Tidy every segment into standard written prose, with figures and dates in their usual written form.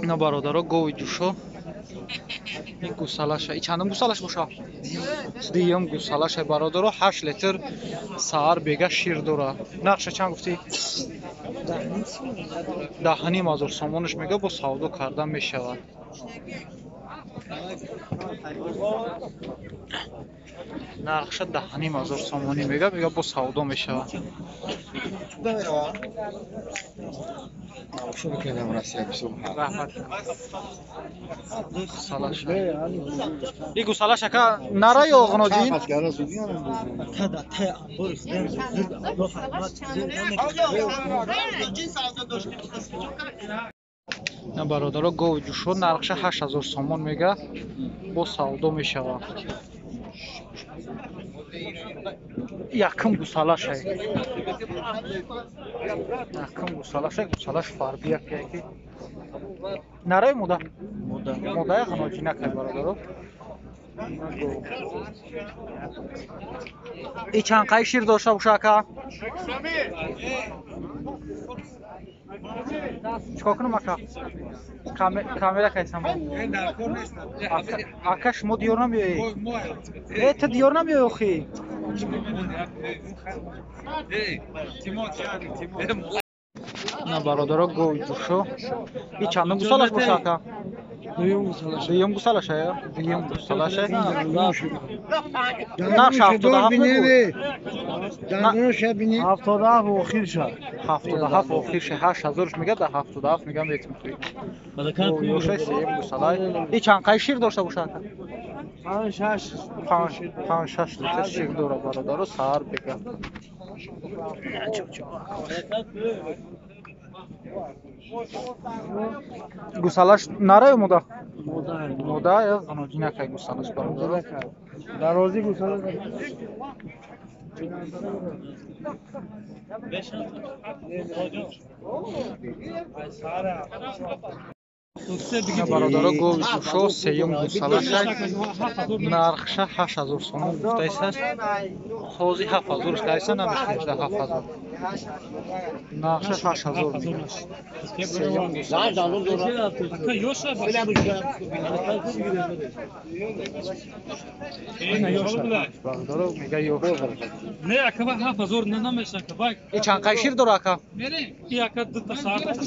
اینا برادرها گوی جوشو این گوسالاشه ای چندم گوسالاش بوشا دیم گوسالاشه برادرها 8 لیتر سهار بیگه شیر دوره نقشه چند گفتی 10,500 سامانش میگه با سودا کردن میشود نقشه 10,500 سامانی میگه با سودا میشود شو بکنم راستی بسوم رحمت گوسالاش این گوسالاش که نره یا غنوجین نه برادرها گوی جوشو نرخش 8000 سامان میگه با سودا میشود یکم گوسالاش گوسالاش فردیه که نره مودا مودا غنوجی نکه برادرها ای چند قای شیر داشته باشه که چیکار کنم اکا کامیرا کیسم اکا شما دیار نمیایی تو دیار نمیایی اخی نه برادرها گوی جوشو ای چندم گوسالاش باشه اکا دیوم گوسالاش یا دیوم گوسالاش نقش 77 نگو دندونش ببینی 77 آخر شد 77 آخر شه 8000 میگه ده 77 میگم بهت میخوری او یوشه سیم گوسالای این چند قای شیر داشته باشه 5-6 لیتر شیر دوره برادرها سهار بگه گوسالاش نره یا مودا مودا یا غنوجی نکه گوسالاش برادرها درازی گوساله برادرها گوی جوشو سیم گوسالاش نرخش 8000 سومون گفته است خوزی 7000 کایسه نمیشه 7000 نقش 8000 میگه سیم گوسالاش برادرها میگه یو نه اکبر 7000 نمیشه اکبر این چند قای شیر داره اکا ای اکبر دو تا ساعت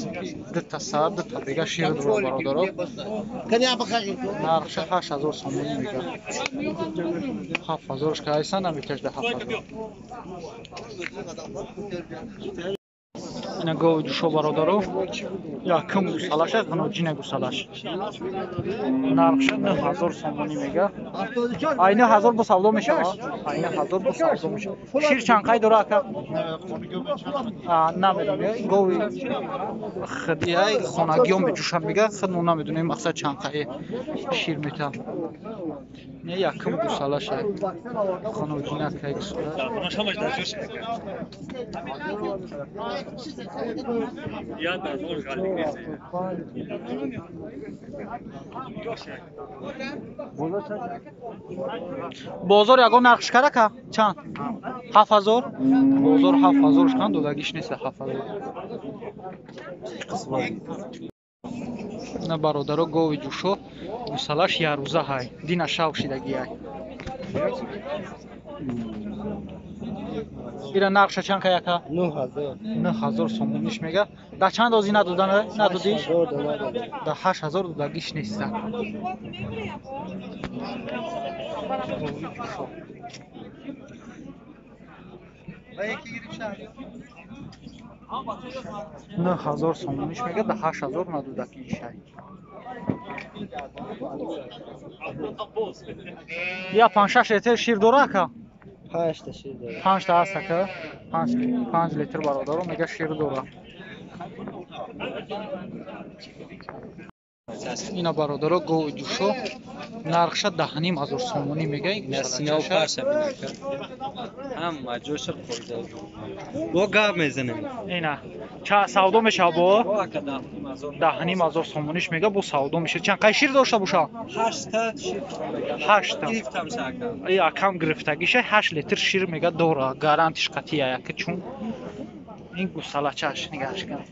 دو ساعت دو تا دیگه شیر داره برادرها نرخش 8000 سومون میگه 7000 کایسه نمیشه 7000 اینا گوی جوشو برادرها یکم گوسالاش غنوجی گوسالاش نرخش 9000 سومانی میگه aynı hazır bu savlo میشه aynı hazır bu savlo میشه شیر چند قای داره اکا نمیدونی گوی خدیای خونگیون به جوشم میگه خود ما نمیدونیم مقصد چند قای شیر میتم نه یکم گوسالاش غنوجی نکه گوسالاش بازار یگان نقش کرده که چند 7000 بازار 7000 کن دودگیش نیست 7000 نه برادرها گوی جوشو گوسالاش یه روزه های دینا شاو شیدگی های ایره نقشه چند که یکا 9000 سومونیش میگه ده چند آزی ندودن ندودیش ده 8000 دودگیش نیست نه 1000 سومونیش میگه ده 8000 ندودگیش یا 5-6 لیتر شیر داره که 5 تا شیر داره 5 تا هست که 5 لیتر برادرم میگه شیر داره اینا برادرها گوی جوشو نرخش 10,500 سومونی میگه Nesine o parça binaka. Ham majoşa koydu. O gab mezenim. اینا چه سودا میشه با O akada mazor. 10,500 سومونیش میگه با سودا میشه چند قشیر داشته باشه 8 şir. 8 تا Giriftam şaka. ای کم گرفتگیشه 8 لیتر شیر میگه دوره گارانتیش قطعیه که چون این گوسالچش نگاش کن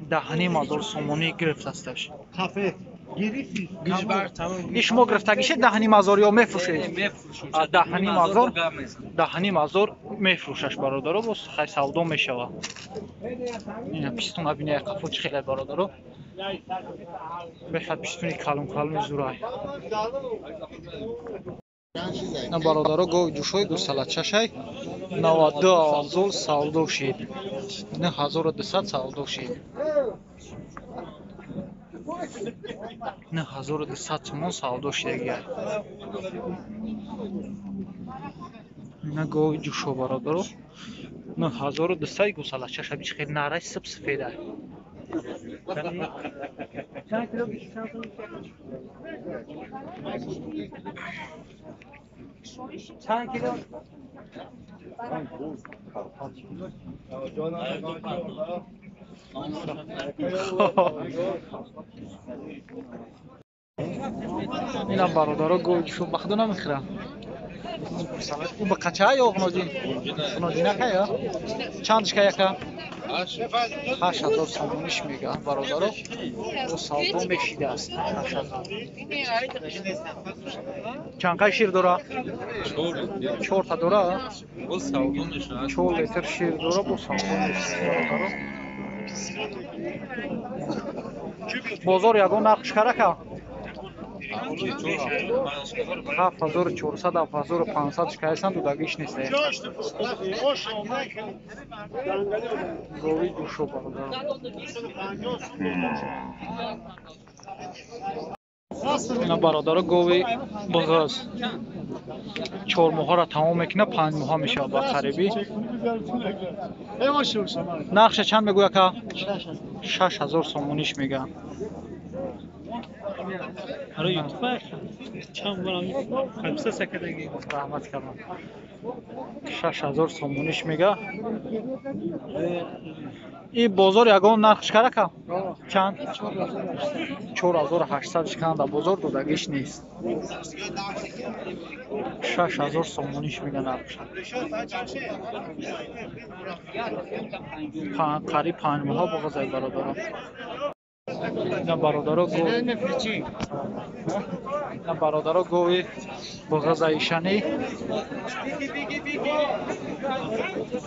10,500 سومونی گرفت استش Kafe. Girifi. Gijbar tamam. شما گرفتگیشه 10,500 یا میفروشه Mefruş. 10,500 gab mezenim. 10,500 میفروشش برادرو باز خیلی سودا میشه اینا پیستون ابینه قفو چه خیلی برادرو بخواد پیستونی کالم کالم زورای نه برادرو گو جوشوی گوسالچشای 92,000 سودا شد نه 1200 سودا شد نه 1200 سومون سودا شد نه گو جوشو برادرو نه 1200 گوسالچش بیش خیلی نارای سب سفیده Çan kilo. اینا برادرها گوجشو بخدا نمیخوره او به قچه یا غناجین؟ غناجین که یا؟ چندش که یکه؟ 8,000 سومونیش میگه برادرها او سودا میشیده است 8,000 چند که شیر داره؟ 4 تا داره؟ O savdum meşa. 4 لیتر شیر داره با سودا میشیده بازار یگان نقش کرده که؟ 7,400 7,500 شکایستن دودگیش نیست گوی جوشو برادرم اینا برادر گوی بغاز 4 ماه را تمام میکنه 5 ماه میشه با قریبی نقش چند میگویا که 6,000 سومونیش میگه آره یوتیوب چند برام خمسه سکدگی رحمت کردم 6,000 سومونیش میگه این بازار یگان نرخش کرده که چند 4,800 شکن در بازار دودگیش نیست 6,000 سومونیش میگه نرخش قریب 5 ماه بغضای برادرم اینا برادرها گوی اینا برادرها گوی بغضای شنی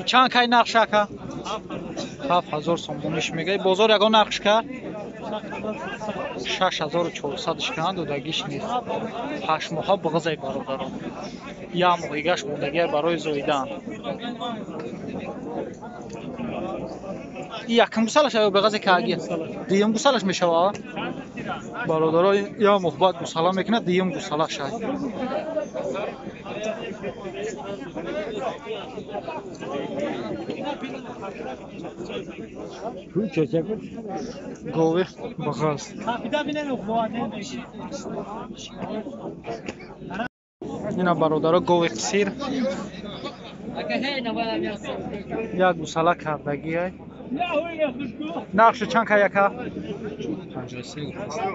چند که نقش که 7,000 سومونیش میگه بازار یگان نقش که 6,400 شکن دودگیش نیست 8 ماه بغضای برادرم یا ماهیگش موندگی برای زویدن یکم گوسالش یا بغض کاگی دیم گوسالش میشه برادرها یا محبت گوسالا میکنه دیم گوسالش گوی بغض اینا برادرها گوی قصیر یک گوسالا کردگی های نقش چند که یکه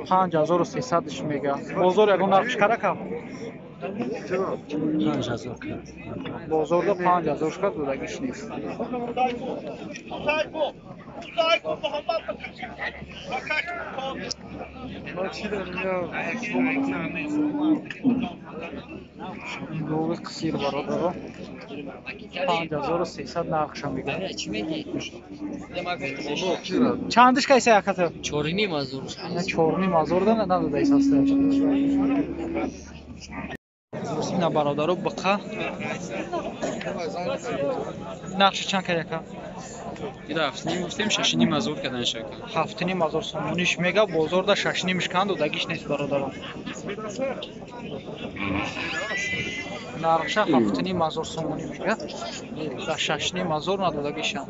5,300 ش میگه بازار یگان نقش کرده که 5,000. بازار دا 5,000 شکر دودگیش نیست گوی قصیر برادرها 5,300 نقش میگه چندش کیسه یکته؟ 4,500. 4,500 ده نداده ایس هسته اینا برادرها بقا نقش چند که یکه؟ Gida haftaning guftem 6,500 kadan shaka. 7,500 سومونیش میگه بازار دا 6,500 کند دودگیش نیست برادرها نرخش 7,500 سومونی میگه دا 6,500 ندودگیش هم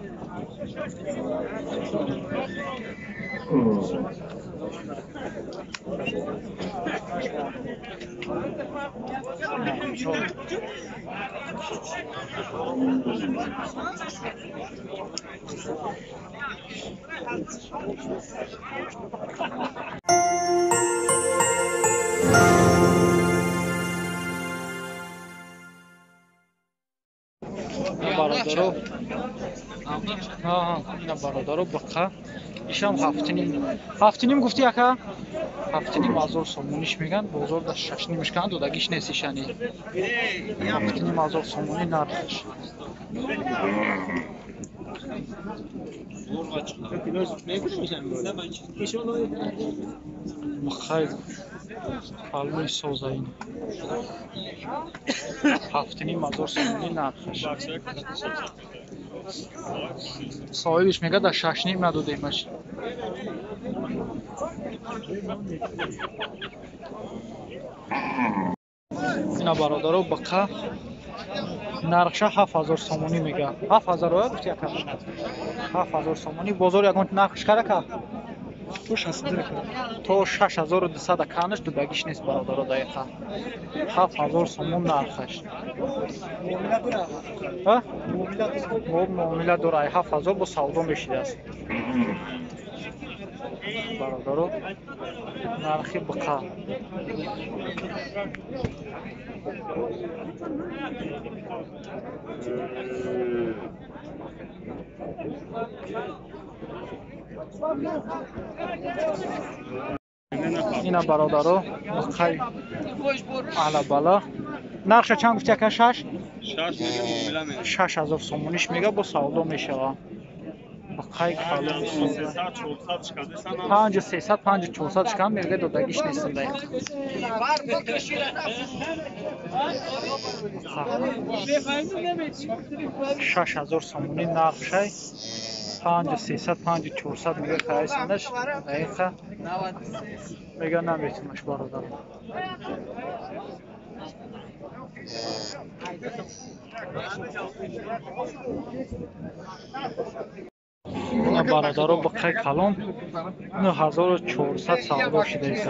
برادرو اینا برادرو بقا ایشم هفتینیم گفتی اکا هفتینیم هزار سومونیش میگن بازار دا ششنیمش کن دودگیش نیستیشنی هفتینیم هزار سومونی نرخش بخیر پلوی سوزاین هفتینیم هزار سومونی نرخش صاحبش میگه در ششنیم ندودیمش اینا برادرو بقا نرخش 7000 سومونی میگه 7000 رو گفتی اکا 7000 سومونی بازار یکون نرخش کرده که تو 6200 کانش تو بگیش نیست برادرو دقیقا 7000 سومون نرخش ها معامله داره 7000 با سودا میشیده است برادرو نرخی بقا اینا برادرو بخیر علا بالا نرخش چند گفتی که 6000 سومونیش میگه با سودا میشه بخیر کالو 5300 5400 چکم میگه دودگیش نیست دقیقا 6000 سومونی نرخشه 5300 5400 میگه خریسندش دقیقا میگه نمیتونش برادر اینا برادرو بخیر کلام 9400 سودا شده ایست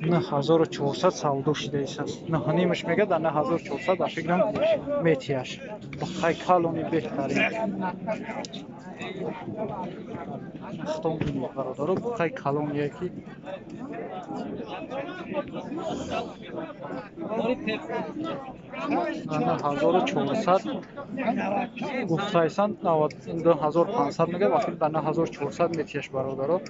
9400 سودا شده ایست نه نیمش میگه در 9400 در فکرم میتیش بخیر کلامی بهترین اختام بینید برادرو بخیر کلام یکی نه 1400 گفته ایسان 2500 میگه وقتی در 9400 میتیش برادرو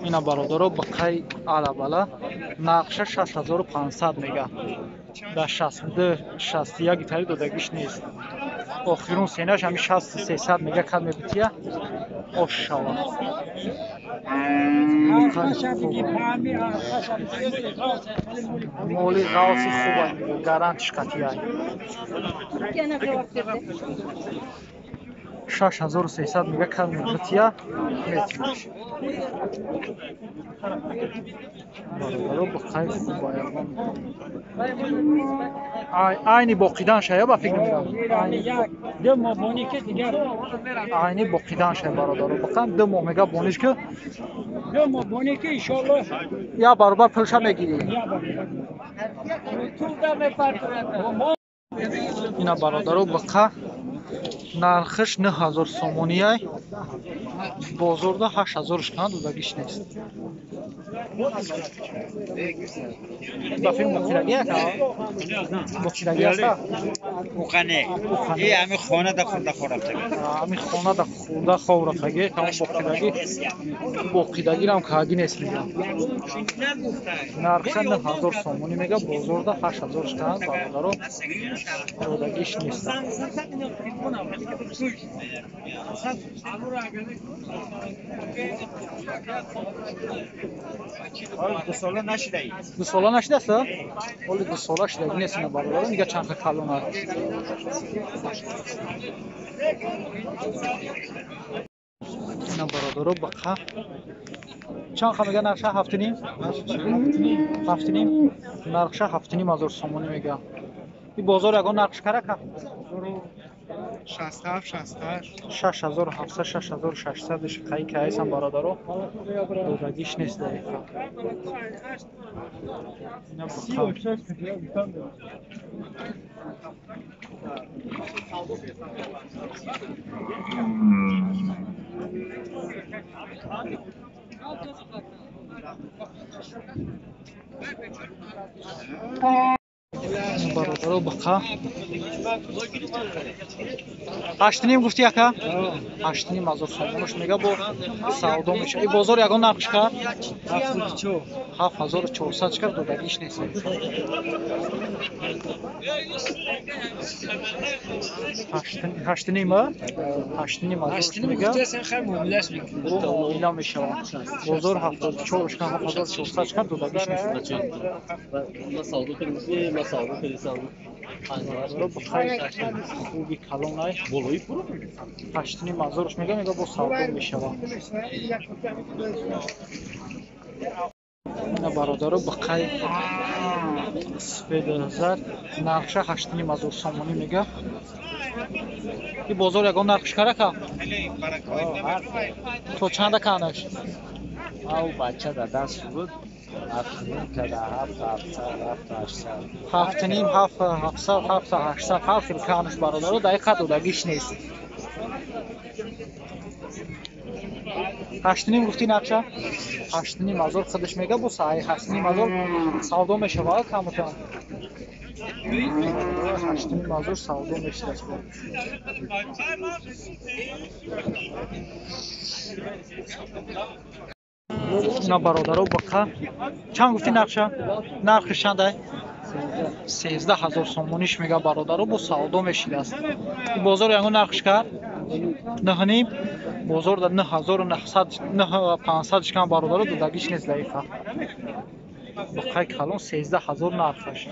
اینا برادرو بخیر علا بالا نقشه 6500 میگه در 62 61 گیتاری دودگیش نیست آخرون سینهش همی 6300 میگه کد میبتیه ماشاءالله مولی غاسی خوبه میگه گارانتش قطعی های 6300 میگه کد میبتیه میتونش برادرو بخیر خوبه aynı bokidan şeye bak fikrim دو ماه بانی که دیگر aynı bokidan şey برادر bakın دو ماه میگه بونیش که دو ماه بانی که انشالله یا برابر پلشا میگیری تو دم فرق اینا برادرو بقا نرخش 9000 سومونیه بازارda 8000 کند دودگیش نیست با فیلم مکیرگی هست مکیرگی هست اوخانه ای همه خانه دا خورده خورده همین خانه دا خورده خورده که بقیدگی هم کاگی نیست میگم نرخش 9000 سومونی میگه بازارda 8000 کند برادرو دودگیش نیست دو ساله نشده ای دو ساله نشده است؟ ولی دو ساله شده نیست اینا برادر میگه چند تا کلون هست اینا برادرو بقا چند خواهم میگه نرخش 7.5 نرخش 7.5 هزار سومونی میگه این بازار یکان نرخش کرده که 6700 6600 шикаи ки ҳайсан бародаро додагиш нест даиқа бародаро бақа 8 гуфти яка 8500 сомонош мега бо савдо меша и бозор ягон нархш кард 7400 кард додагиш нест 8 мега ина мешава бозор 74 7400 кард додагиш нест خوبی کلان های بالایی پرو 8500 میگم با سودا میشوه اینا برادر با قای سفید نظر نقشه 8500 سومانی میگه این بازار یگان نقش کرده که تو چند کانش او بچه در دست بود هفت نیم 700 فرقی کانش برادر دقیقه دودگیش نیست 8 نیم گفتی نقشه 8 نیم هزار خودش میگه با سعی 8 نیم هزار سودا میشه واقعا کمتر 8 نیم هزار سودا میشه اینا برادرو بقا چند گفتی نقشه نرخش چنده 13000 سومونیش میگه برادرو با سودا میشید است این بازار یعنی نرخش کرد نه نیم بازار در 9500 کم برادرو دودگیش نیست ضعیفه بقای کلان 13000 نرخش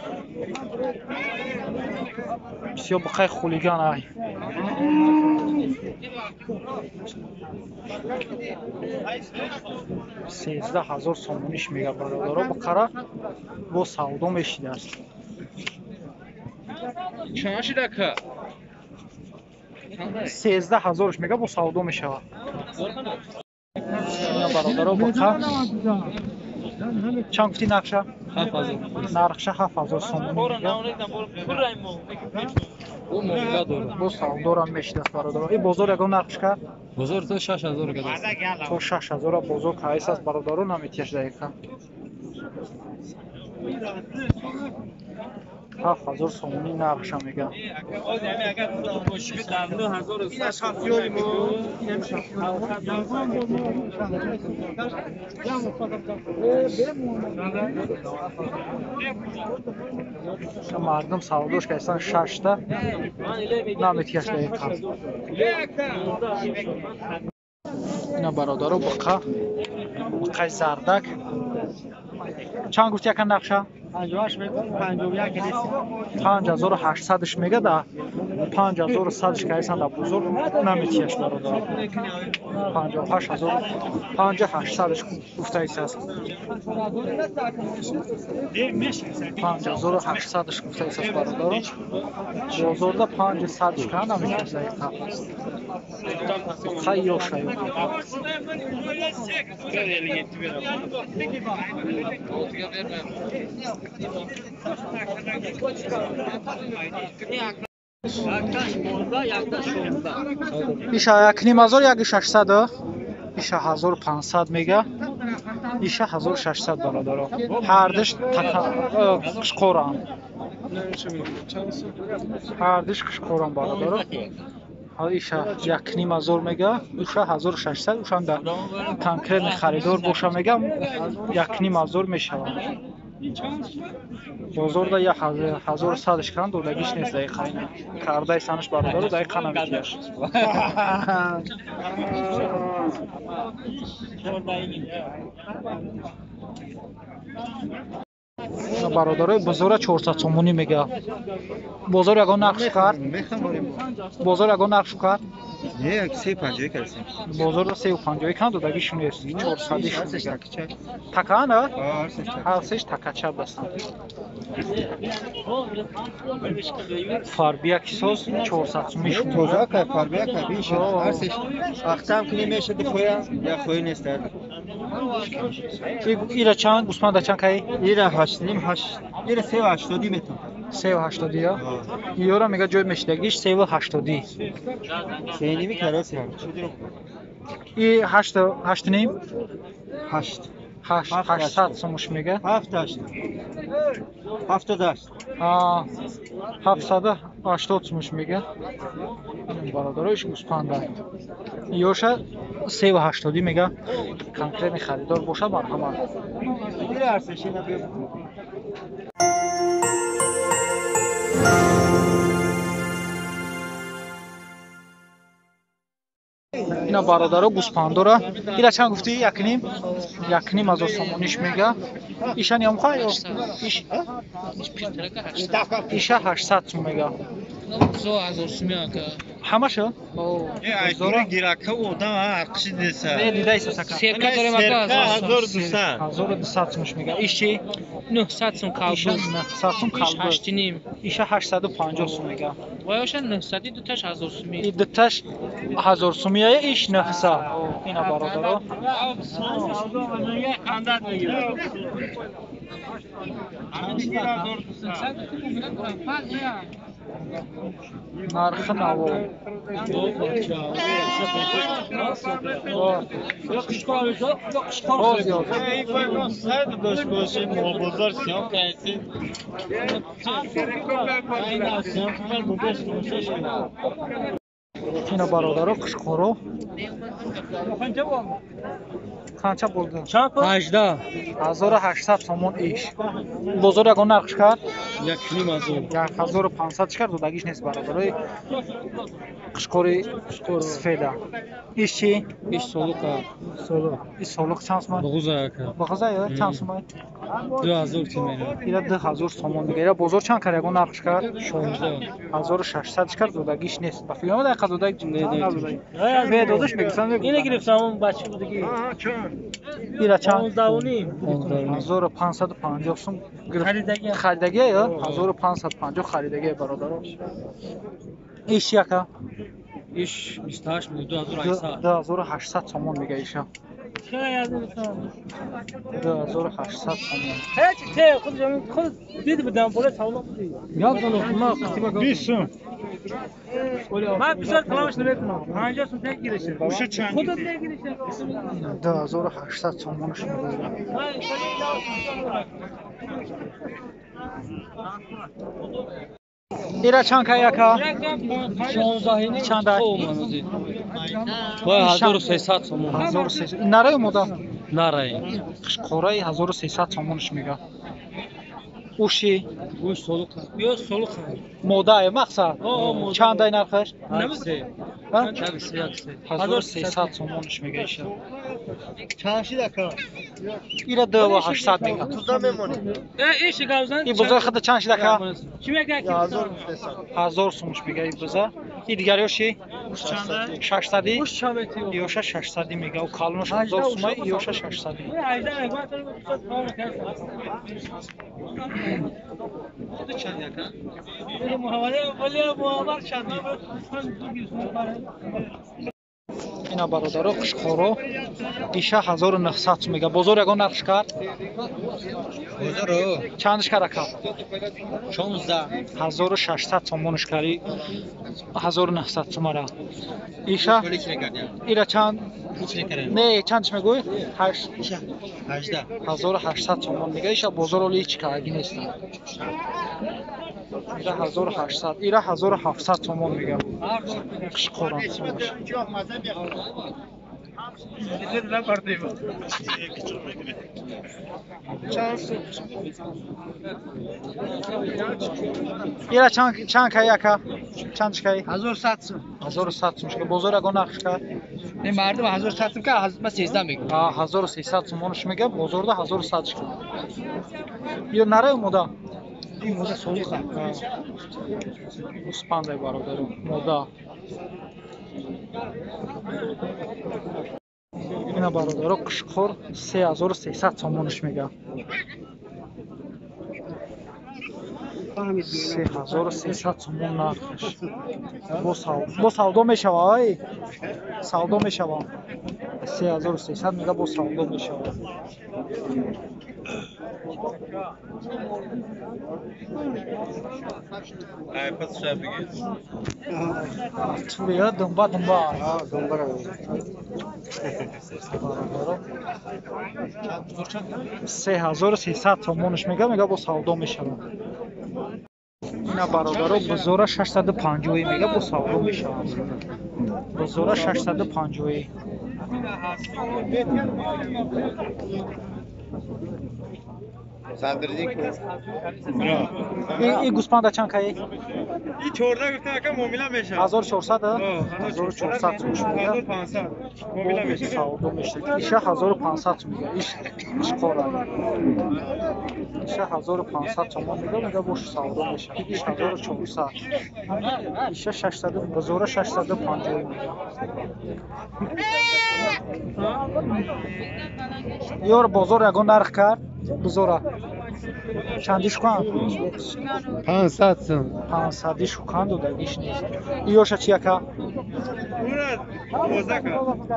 بسیار بقای خولیگان های 13000 сомониш мега бародаро бақара бо савдо мешидааст چند شده که 13000 мега бо савдо мешавад ина бародаро бақа чанд гуфти нақша 7000 нархша 7000 сомониш او موقع داره бо савдорам мешидааст бародаро ин бозор ягон нархш кард بزرگ تو 6000 کرد то 6000 бозор кайс аст бародаро наметияш дақиқа 7000 сомонӣ нархша мега мардум савдош кайсан 6 та наметияш дақиқа ина бародаро бақай зардак чанд гуфти яка нақша 5800 мега да 5100 кайсан да бузург наметияш бародаро 5800 гуфтаисаст 5800 гуфтаисаст бародаро бозорда 500 ка наметияш дақиқа хай ёшаю иша 1600 иша 1500 мега иша 1600 бародаро ҳардиш қишқорам ҳардиш қишқорам бародаро иша 1500 мега уша 1600 ушанда конкретный харидор боша мегам 1500 мешавад бозорда 1100 шкан додагиш нест дақиқа ина кардай санаш бародаро дақиқа наметияш اینا برادرای بزرگ 400 سومونی میگه. بزرگ اگه نقش کرد، بزرگ اگه نقش کرد، نه 350 کردیم. بزرگ 350 کم دادگیشون است. 400 شون میگه. تکه نه؟ هر سهش تکچه بستن. فاربیا کیسوس 400 سومیشون. توزا که فاربیا که بیش هرسش وقتم که نمیشه بخویم یا خوی نیست. ایرا چند گوسفند چند کی؟ ایره 8 ایره 380 میتون. 380 یا؟ یورا میگه جای مشتگیش 380. سینی میکرد سر. ای 8 نیم 8 800 سومش میگه. 70 780 سومش میگه. برادرایش گوسفند. یوشا 380 میگه. کنکرت خریدار باشه مرحمت. ایره هرسش اینا بیا. اینا برادرها گوسفندورا. اینا چند گفتی؟ یک نیم از سومونیش میگه. ایشان هم خواهی؟ ایشا 800 سوم میگه. همه شو؟ ایره گیراکه بودم ارقشی دیسه. نه دیده ایسو سکن. سرکه داریم اگه 1200. 1200 سومش میگه. ایش چی؟ 900 سوم ایشا کالبوز 900 سوم ایش کالبوز. 8 نیم ایشا 850 سوم میگه. وایشن 900 دو تاش 1000 سومی این دوتاش 1000 سومیه ایش 900. اینا برادرها. نرخ نوو. باز یاد. داشت باشه مبازار سیام کردی. اینا برادرها قشقورو. قancha bo'ldi? 18 1800 so'm ish. Bozor yagon narx chiqar? 1500 chiqar, dodagis nes barobaroy. Qishqori sfeda. Ish chi? ish soluqa Ish soliq chansmi? bug'uza aka Bog'aza yo, chansmi? 2000 timena Ila 2000 so'm میگیره. بازار چند کار yagon narx chiqar? 16 1600 chiqar, dodagis nes. Ba filmda da qazodag nabudای. به داداش بگیسن بگو. اینو گرفتم اون بچه بود دیگه ایرا چند؟ 15 1550 سوم خریدگی خریدگی یا 1550 خریدگی برادران. ایش یکا ish 28 بود 2800 2800 تومان میگه ایشا. چرا یادتون 2800 تومان. هیچ ته خود دید بودم بالا سوالم بود یادم ما قسمت 20 سوم. من بیشتر کلامش نمیکنم 50 سوم ته گیرشه خودت نگیرشه 2800 تومانش میگه. ایرا چند که یکا؟ 16 چند وای 1300 تومان 1300 نرای مودا نرای قشقورای 1300 تومانش میگه. اوشی گوش سولق یا سولق مودا مقصد چند ای نرخش؟ نمیشه ها؟ نمیشه 1300 تومانش میگه ایشا. چاشی دکا. ایرا 2800 میگه. تودا میمونه. ایش گاوزن این بزرگ خود چند شده که؟ چی میگه 1000 سومش میگه این بزرگ. این دیگری هاشی؟ 600 گوش چابتی یوشا 600 میگه و کالونش 1000 سومه یوشا 600. اینا برادرها قشقورو ایشا 1900 میگه. بزرگ یگان نقش کرد؟ بازارو چندش کرد اکا؟ 16 1600 تومانش کردی 1900 توماره. ایشا ایرا چند؟ نه چندش میگوی؟ 18 1800 تومان میگه. ایشا بازار ولی هیچ کاری نیست. ایرا 1800 ایرا 1700 تومان میگه. قشقوران سومش. ایرا چند کایی اکا؟ چند کایی؟ 1700 сум. 1700 сум. بزرگ اگه نقش کرد؟ این مردم 1700 сум که من 13 میگم. 1300 سومونش میگه بزرگ 1100 شد. یا نره مودا؟ این موزه سوخه. اسپانده برادر مودا. اینا برادر قشقور 3300 سومونش میگه. 3300 سومون نرخش. با سودا میشوه سودا میشوه 3300 میگه با سودا میشوه پس شب بگیر تو بیا دنبا 3300 سومونش میگه با سودا میشوه اینا برادرها بزرگ 650 میگه با سودا میشوه بزرگ 650 صدردی کو این گوسپند چند کایی؟ این 14 گفتن که مومیلا میشه 1400 1400 سومش میگه 1500 مومیلا میشه سودا میشه ایشه 1500 میگه ایش قرار ایشه 1500 تومان میگه باش سودا میشه ایش 1400 ایشه 600 بزرگ 650 میگه یار بازار یگان نرخ کرد بزرگ چندیش کن 500 сум. 500 شو کن دو دیگه نیست یوشا چیه که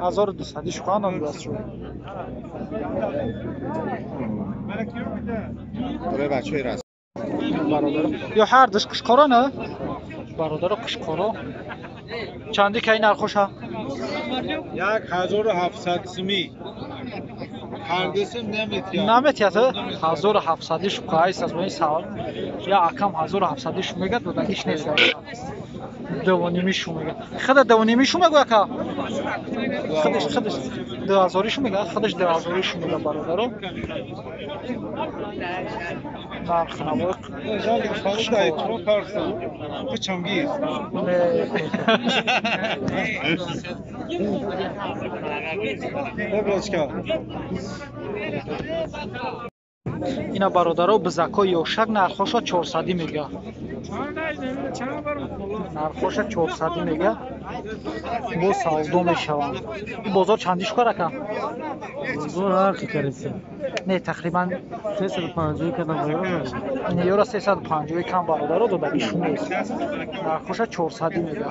1200 شو کن دو دست شو برای بچه رست برادر یا هر دش قشقارا نه برادر قشقارا چندی که این نرخوشه 1700 سومی هر دسم نمیتیاد نمیتیاد 1700 شو که ایست از این سوال یا اکم 1700 شو میگه دو دیگه نیست دوانیمی شو میگه خود دوانیمی شو میگه که خودش 2000 شو میگه خودش 2000 شو میگه برادر نرخ نبود خواهد تو کارسن تو چنگیز اینا برادرها به زکای یوشک نرخوش 400 میگه نرخوش 400 میگه با سودا میشوند این بازار چندیش کاره که بزرگ هر چی کردی؟ نه تقریبا 350 کردم. این یورو 350 کم برادرها دو دیگه نیست نرخوش 400 میگه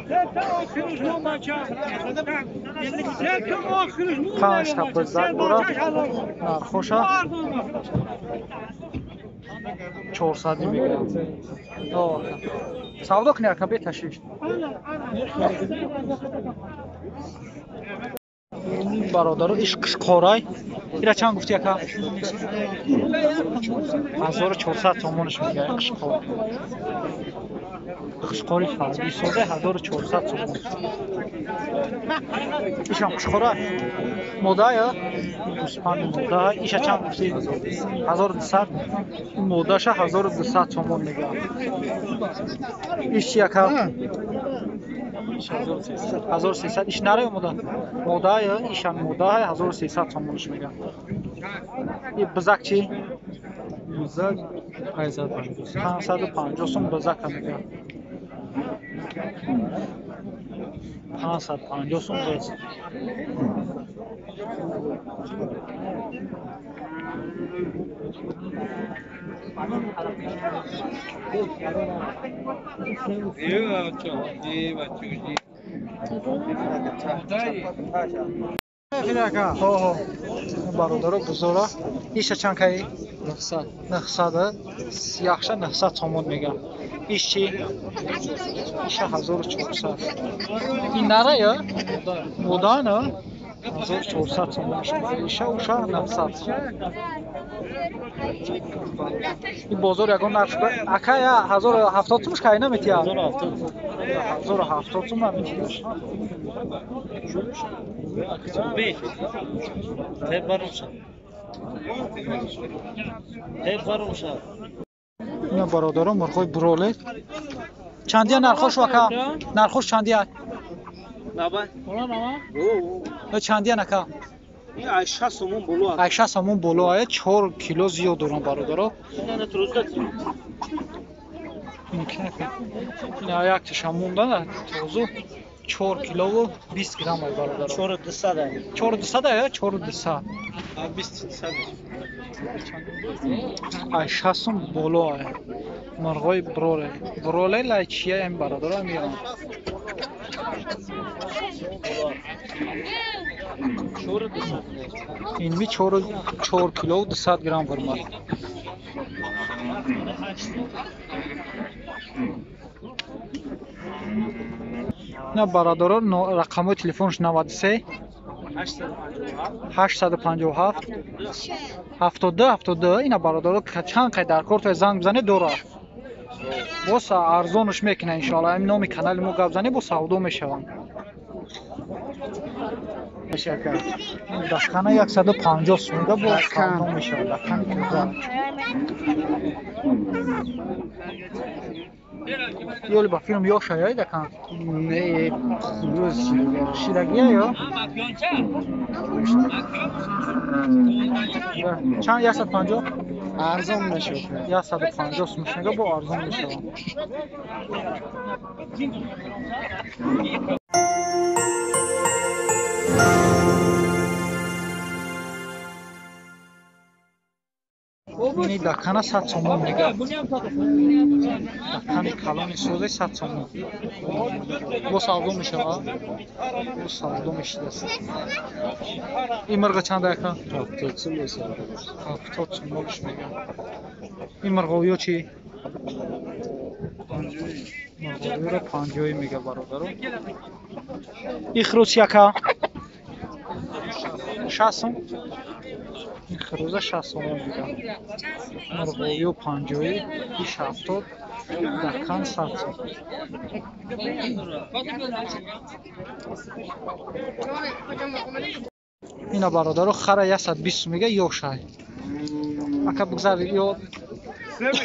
5 تا بزرگ برا نرخوش 400 میگه سودا کنی که بتشیش برادر ایش قشقارای ایرا چند گفتی که 1400 تومانش میگه قشقار قشقاری فردی سوده 1400 تومان ایشم قشقارای مودا یا اسپانی مودا ایشا چند گفتی 1200 این موداش 1200 تومان میگه ایش چیه که 1300 ایش نره مودا یا ایشان مودا 1300 تومانش میگه این بزک چی؟ بزرگ 550 سوم بزک میگه 550 سوم بزک برادر بزرگ ایش چند کایی؟ 900 یخشه 900 تومان میگه ایش چی؟ ایش 1400 این نره یا؟ مودا نه؟ 1400 تومانش میگه ایش اوشه 900 این بازار یگان نرخ اکا یا 1070 تومش کایی نمیتیه 1070 تومان میگیره. بی تب برامشم تب برامشم اینا برادران مرغای برولت چندیه نرخوش وکا نرخوش چندیه نبا چندیه نکا این 80 سومون بلو است 80 سومون боло 4 кило зиёд дорам бародаро. نه تروزدت ина як тиша монда тозу 4 кило 20 грамм ай бародаро. 4200 4200 ая 4200 20 ай 60 сум боло ай марғои броле лайчия ам бародаро миён. این می 4 کیلو 200 گرم برمار. نه برادران رقم تلفنش 93 857 72 اینا برادران چند قید در کارت زنگ بزنه دوره بس ارزانش میکنه ان شاء الله. این نام کانال ما گپ بزنه با سودا میشوند. شکر دکانه 150 سومه با سودا میشه. دکان کوزا یولی با فیلم یا شایعه دکان نه روز شیرگیه یا چند 150 ارزان میشه 150 سومه با ارزان میشه. اینی دکانه 100 سومون میگه. دکان کلان سوزه 100 سومون با سودا میشه. با سودا میشه. این مرغ چند دکان 70 سوم میشه. 70 سومش میگه. این مرغ چی؟ مرغ 50 میگه برادرو. این خروس یکا 60 سوم. این خروزه 60 سومون میگه. مرغ 50 این 70 دکان 100 سوم. اینا برادرو خره 120 میگه یا شای. اگه بگذار یا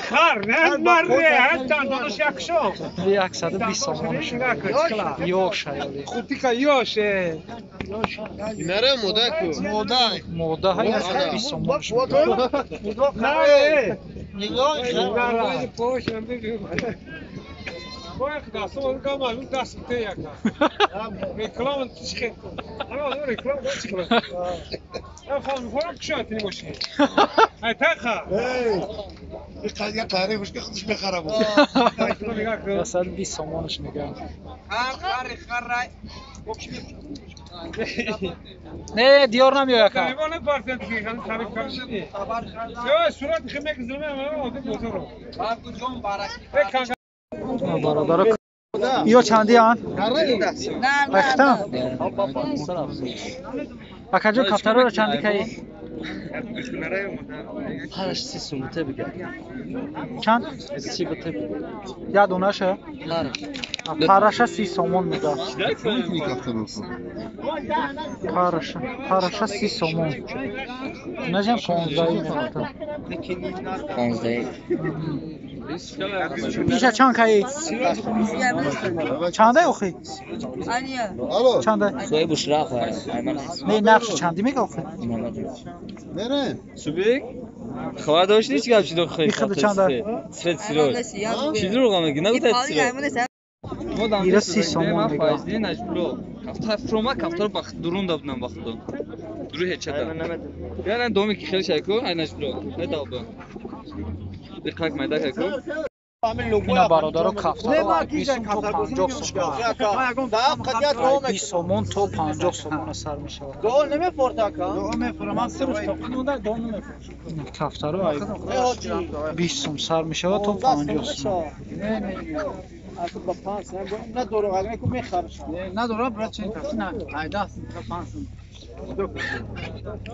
خر نه مره حتی دانش یک شو 120 سومونش یا شای. خوبی که یاشه نره موده های 120 سومونش نه میگه. پوش هم ببین باید دست اون که معلوم دست ته یک رکلام چیه اما رکلام چیه افهم میخوام کشاتی باشه ای تاخا یه قاره باشه که خودش بخره بود 120 سومونش میگه. خر نه دیار نمیاد یکا. ایوان پارتن که خیلی تعریف کردی یا صورت خیلی زلمه ما آدم بزرگ برادر یا چندی آن؟ رختم اکجا کفتره رو چندی کهی؟ هرش 30 سوم تب بگه چند؟ 30 بته بگه یا دونشه؟ پرشه 30 سومون میده. پرشه 30 سومون نجم 15 میده. 15 پیشه چند کهی؟ چنده اخی؟ چنده؟ سوی بشرا خواه نه نقش چندی میگه اخی؟ نره سوبیک خواه داشتی چی گفت دو خیلی خیلی چنده؟ سفت سیروز چی دروغ میگی نگو سیروز ایره 30 سومون میگه. فایزی نجبلو کفتر فروما کفتر باخت درون دابنم باختو درو هیچ چدا یعنی دومی که خیلی شایکو ای نجبلو ای دابو دقیق میده که اینا برادرو کفتره 20 سوم تو 50 سوم 20 سومون تو 50 سومون سر میشه. گل نمیفورد کفتره 20 سوم سر میشه تو 50 سوم. نه دروغ اگه کو میخرش نه دورا برات چین کفت نه 18 تا 5 سوم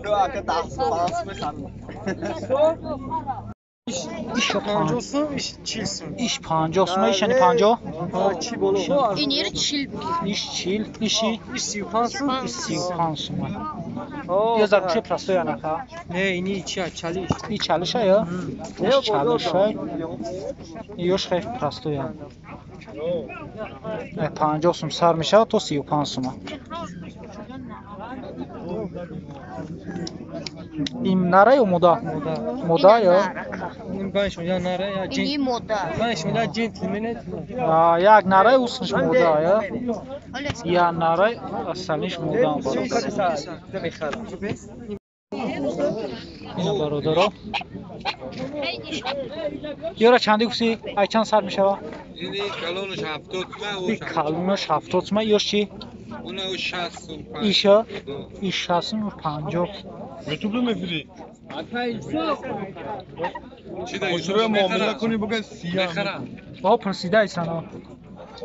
تو اگه 10 سال میخرم İş 50 сум, iş 2 сум. İş 50 suma, iş yani 50. Çi bolo. این یه چیل İş çil, işi İş 35 сум. 35 suma. O. Ya za şey prasto ya naka. Ne, ini 2 çali. İyi çalışa ya. İyi çalışa. Yoş xeyf prasto ya. 50 sum sarmışa to 35 suma. İm nara ya moda? Moda ya. Ben şöyle nara ya این یه مدت Ben şöyle gentleman. Aa, yak nara usnış moda ya. حالا Ya nara asaliş moda var. Yine barodaro. Yora çandi kusi ayçan sarmışa va. اینی کلونش 70 تومن Bir kalınış 70 suma yoş çi. اونو 60 تومن İşa. İş şasın 50. YouTube میفری چی داری؟ مشتری معامله کنی بگه سیاه بخرم Ba pırsida aysan.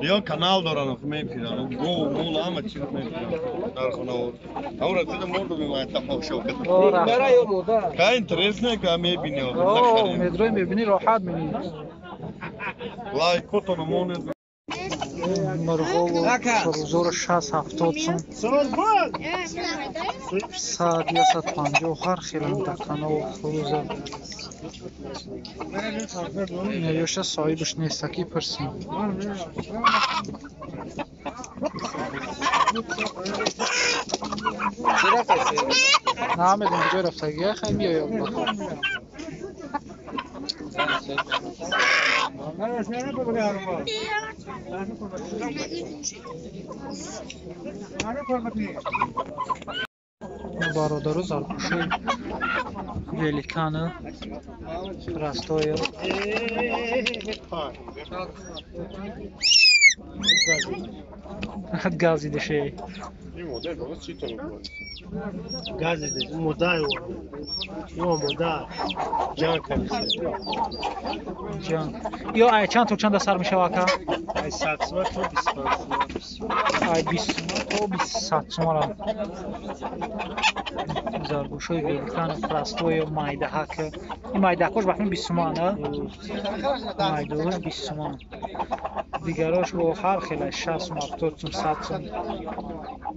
یا کانال دارن خب میفرن گو مول همه چیز میفرن در خانه اور رسید مرد میمونه تمام شو Ora. Nara ya moda. که اینترنت نه که میبینی Oo, metroyu میبینی راحت میبینی. لایک کتون مون مرغو سرزور 60 70 سوم. ساعت یا 150 هر خیلی دکانه و فروزه. نیوشه صاحبش نیست کی پرسیم. نه میدونم کجا رفته گیاه خیلی بیایم بخور. برادر زرکوشی ولیکانه راستای گازی دشه Gaz dedi. Moda ya. Yo moda. Can kalisi. جان یا ای چند تو چند سر میشه واکا Ay saksı var çok ispansı. ای 20 تو 20 ساعت شماره زرگوشوی ولیکان فراستوی مایده ها که این مایده هاش بخمین 20 تومانه مایده هاش 20 تومان دیگراش و هر خیلی 60 تومان 70 تومان 100 تومان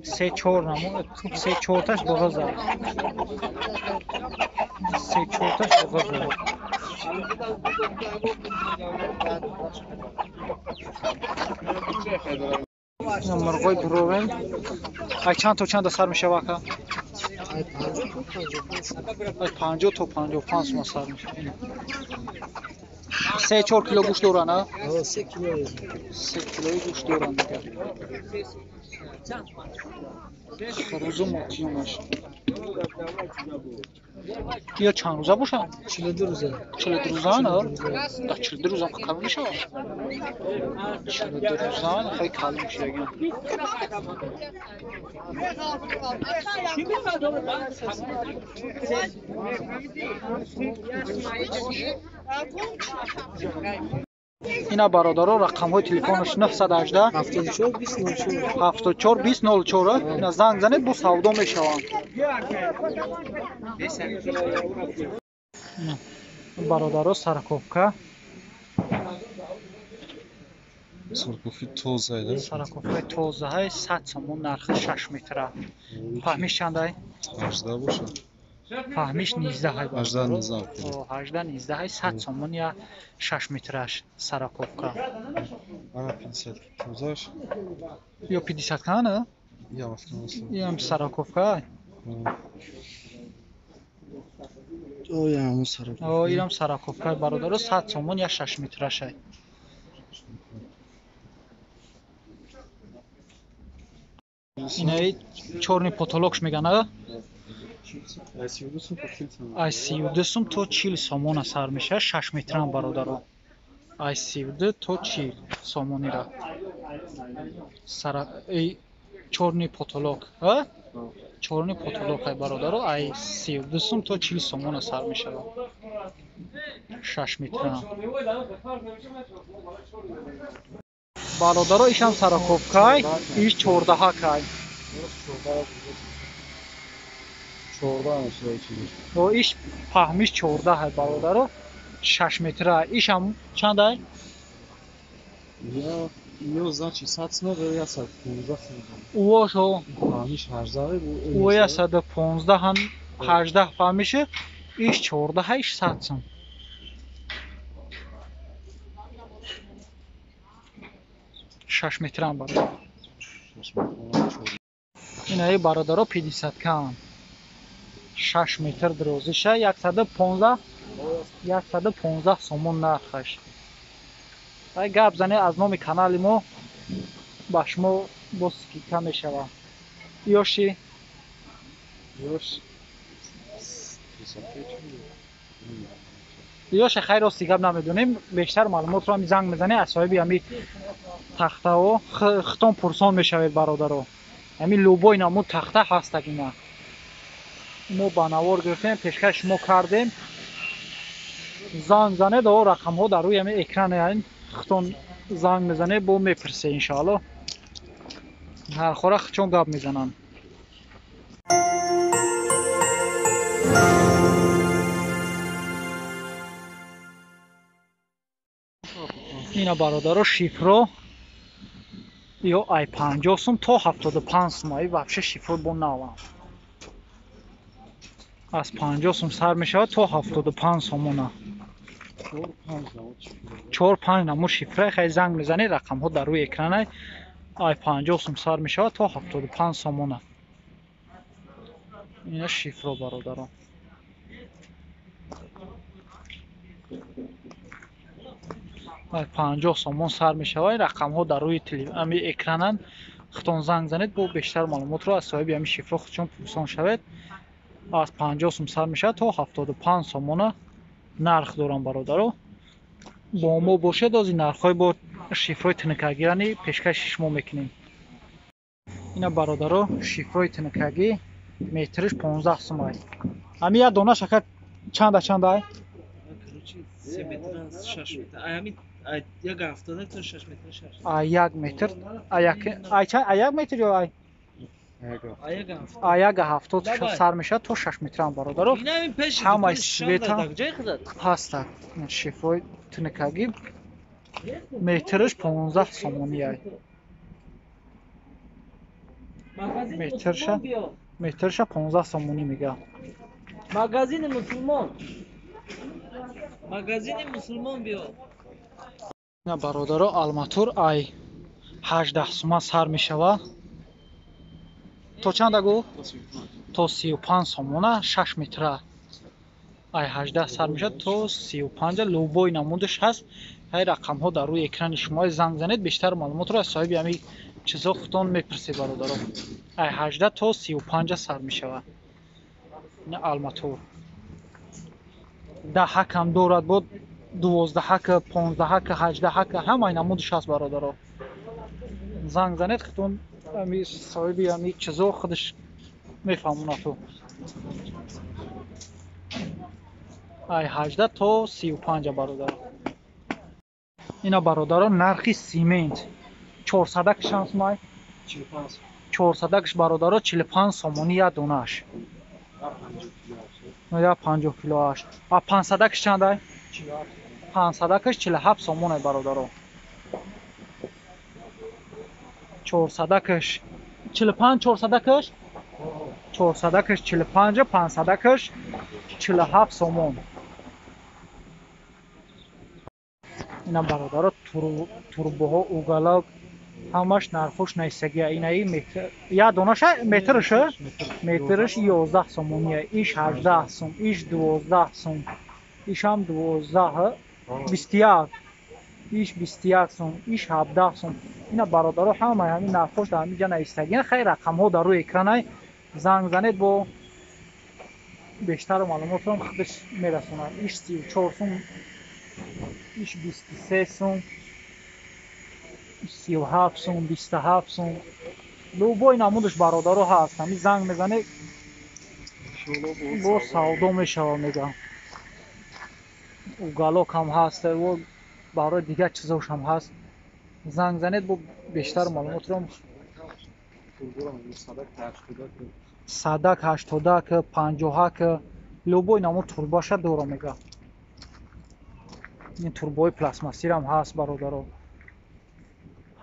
3 4 نمو 3 4 تاش بغض داره 3 4 تاش بغض داره مرغوی بروین ای چند تو چند سر میشه واکا ای 50 تا 55 ما سر میشه 3 4 کیلو گوشت دورانه 3 kilo. 3 کیلوی گوشت دوران دیگه خروزو ماتیومش یا چند روزه باشن 42 روزه. 42 روزه نه 42 روزه که کامل میشه 42 روزه خیلی کامل میشه اگه اینا برادرها رقم های تلفنش 918 74 20 04. 74 20 04 اینا زنگ زنید با سودا میشوند برادرها سرکوفکا سرکوفی توز ایده سرکوفکای توزه های 100 سومون نرخ 6 متره فهمیش چنده 18 باشه فهمیش 19 های 18 نظام 18 19 های 100 سومون یا 6 مترش سرکوفکا انا 50 توزاش یا 50 کنه یا افکن اصلا این هم سرکوفکا O ya bu sarı. این هم سرکوفکای برادرها 100 سومون یا 6 مترش اینه چورنی پوتولوکش میگن ای 32 سوم تو 40 سومون سر میشه 6 متر هم برادرها ای 32 تو 40 سومونی را سر ای چورنی پوتولوک ها چورنی پوتولوک های برادرها ای 32 سوم تو 40 سومون سر میشه 6 متر هم برادرها ایش هم سرکوفکای ایش 14 ها کای 14 میشه چیزی و ایش فهمیش 14 های برادرها 6 метра. Ишам чанд ай? Я значит сацма ve yasak 15 Уошо. Amish harzare bu. Уя 115 ҳам 18 фаҳмише. Иш 14 иш 100 сом. Шаш метрам бародар. Инаи бародаро 50 кам. 6 метр дурозиша 115 сомон нархаш. Ай гап зане аз номи канали мо ба шумо боз скидка мешава. Ёши Ёша хайр рости гап намедонем. Бештар маълумотро ҳами занг мезане аз соҳиби ҳами тахтаҳо хитон пурсон мешавед бародаро. Ҳами лӯбои намуд тахта ҳастагина. Мо ба навор гирифтем, пешкаш шумо кардем. Занг занед о рақамҳо дар рӯи ҳами экрани хитон занг мезанед бо мепирсе иншоалло. Нархора хичон гап мезананд. Ина бародаро шифро ё ай 50 сум то 75 сум ай вообще шифро бо нава. Аз 50 сум сар мешавад то 75 сомона. 4-5 намо шифра хай занг мезани рақамҳо дар рӯи экран ай 50 сум сар мешавад то 75 сомона. Ина шифро бародаро. ай 50 сомон сар мешавад рақамҳо дар рӯи ами экранан. Хитон занг занед бо бештар маълумотро аз соҳиби ами шифро худшон пурсон шавед. Аз 50 сум сар мешавад то 75 сомона нарх дорам бародаро. Бо мо бошед ози нархҳои бо шифрои тинкагирани пешкаши шумо мекунем. Ина бародаро шифрои тинкагӣ метриш 15 сум ай. Ами я дона шакар чанда ай? 3 метр 6 метр. Ами 1.70 то 6 метр 6. А 1 метр. А 1 метр ё ай? А 1.70 сар мешавад то 6 метрам бародаро. Ҳамаи света ҳастад. Шифрои тинкагӣ метриш 15 сомони ай. Метрша 15 сомонӣ мегӯям. Магазини мусулмон биё. На бародаро алматур ай 18 сума сар мешавад. То чанда гу? То 35 сомона 6 метра. ай 18 сар мешавад то 35 лӯбои намудаш ҳаст. ҳай рақамҳо дар рӯи экрани шумо занг занед бештар маълумотро аз соҳиби ҳами чизо худтон мепирсед бародаро. ай 18 то 35 сар мешавад. ина алматур. 10 кам дорад бо 12 ка 15 ка 18 ка ҳамаи намудаш ҳаст бародаро. занг занед худтон ами соҳиби ами чизо худаш мефаҳмонад. ай 18 то 35 бародаро. ина бародаро нархи симент 400 кашан сумай 400 каш бародаро 45 сомони я донаш. Я 50 килоаш. А 500 каш чандай? 500 каш 47 сомон ай бародаро. 400 каш 45 400 каш 400 каш 45 500 каш 47 сомон. ина бародаро турбоҳо угалак ҳамаш нархош наистагия. Инаи метр я донаша метрша метрш 11 сомония. Иш 18 сом, иш 12 сом, ишам 12 21 иш 21 сом, иш 17 сом. ина бародаро ҳамаи ҳамин нархош дар ҳамин ҷа наистагия. хай рақамҳо дар рӯи экран занг занед бо бештар маълумотро худаш мерасонад. иш 34 сом, иш 23 сом, 37 сом, 27 сом. лӯбои намудаш бародаро ҳаст. ҳами занг мезане бо савдо мешава мегӯям. угалок ҳам ҳаст, барои дигар чизошам ҳаст. занг занед бо бештар маълумотро садак 80 ка 50 ка лӯбои намуд турбаша дора мегӯям. این турбои пластмассиро ҳам ҳаст бародаро.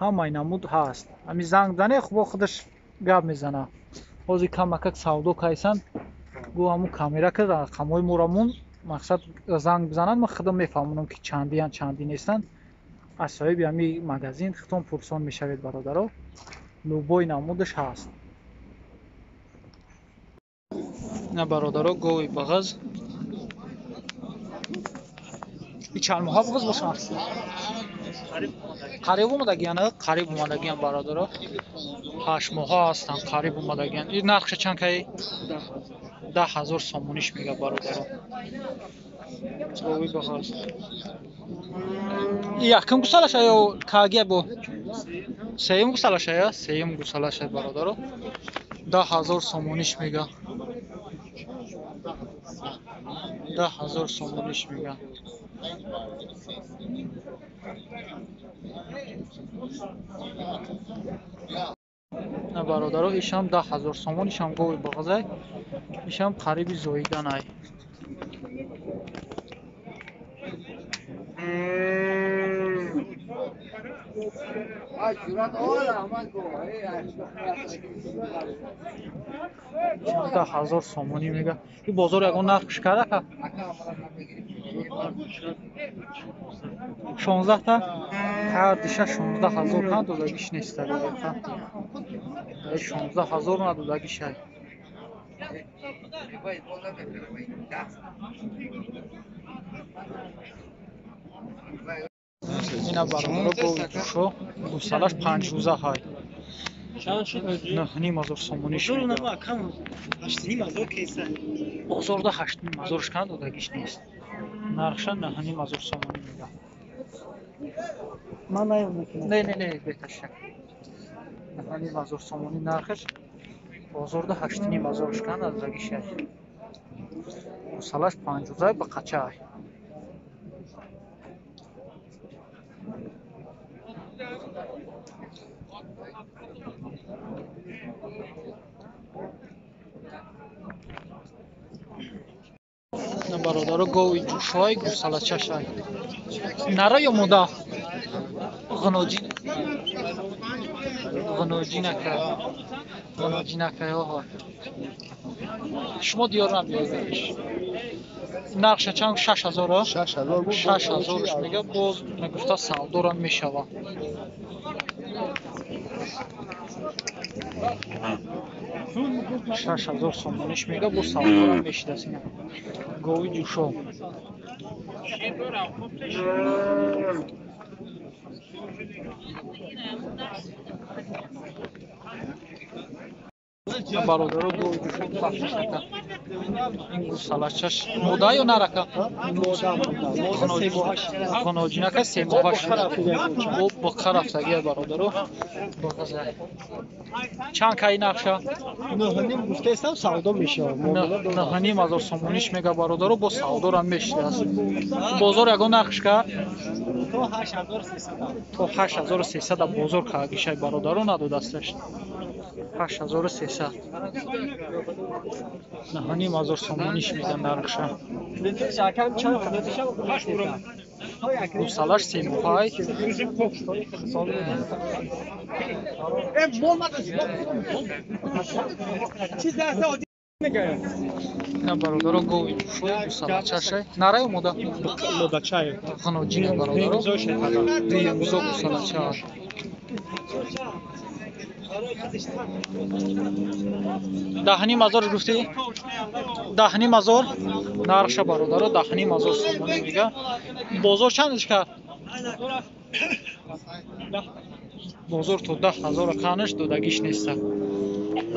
ҳамаи намуд ҳаст. ҳами занг зане хубо худаш гап мезана. ҳозир камакак савдо кайсан. Гӯ ҳамун камера ки рақамҳои морамон мақсад занг бизананд ма худам мефаҳмонам ки чандиянд чанди нестанд. аз соҳиби ҳами магазин худтон пурсон мешавед бародаро. лӯбои намудаш ҳаст. ина бародаро гови бағаз. И чанд моҳа бағаз бошанд? қариб омадагиян, қариб омадагиян бародаро. 8 моҳа ҳастанд, қариб омадагиян. И нархша чанд кай? 10,000 сомониш мега бародаро. гови бағаз. И якум гусалаша ё кагия бо? Сеюм гусалаша я? Сеюм гусалаша бародаро. 10,000 сомониш мега. 10,000 сомониш мега. На бародаро ишам 10,000 сомон ишам гови бағазай. ишам қариби зоиданай. ишам 10,000 сомонӣ мега. И бозор ягон нархш карда ка? 16 та? Ҳар диша 16,000 ҳам додагиш неста дига ка. 16,000 на додагиш ай. ина бародаро гови душо гусалаш 5 рӯза ҳай. ним азор сомониш мега. бозорда 8,000 шкан додагиш нест. нархша 9,000 сомонӣ мега. Не, беташак. 9,000 сомонӣ нархш. бозорда 8,000 шкан додагиш ай. гусалаш 5 рӯза ба қача ай. бародаро гови ҷӯшҳои гусалачашай. Нара ё мода? ғуноҷинакаёҳо. шумо диёр намеёбедиш. нархша чанд? 6,000? 6,000 мега. боз мегуфта савдорам мешава. $6,000 сомониш мега. бо савдорам мешидасина. гови ҷӯшо. бародаро гови ҷӯшо бахшака. ин гусалачаш мода ё нарака? ғуноҷинака 3 моҳаш. бо қарафтагия бародаро. бағазай. чанд кай нархша? 9,000 сомониш мега бародаро. бо савдорам мешидааст. бозор ягон нархш ка? то 8,300 бозор кагишай бародаро надодасташ. 8,300. 9,000 сомониш мега нархша. гусалаш 3 моҳай. ина бародаро гови ҷӯшои гусалачашай. Нара ё мода? ғуноҷина бародаро. 2,000 гусалача. 10,000 гуфтӣ? 10,000 нархша бародаро. 10,000 сомонӣ мега. бозор чандш кард? бозор то 10,000 канш додагиш неста.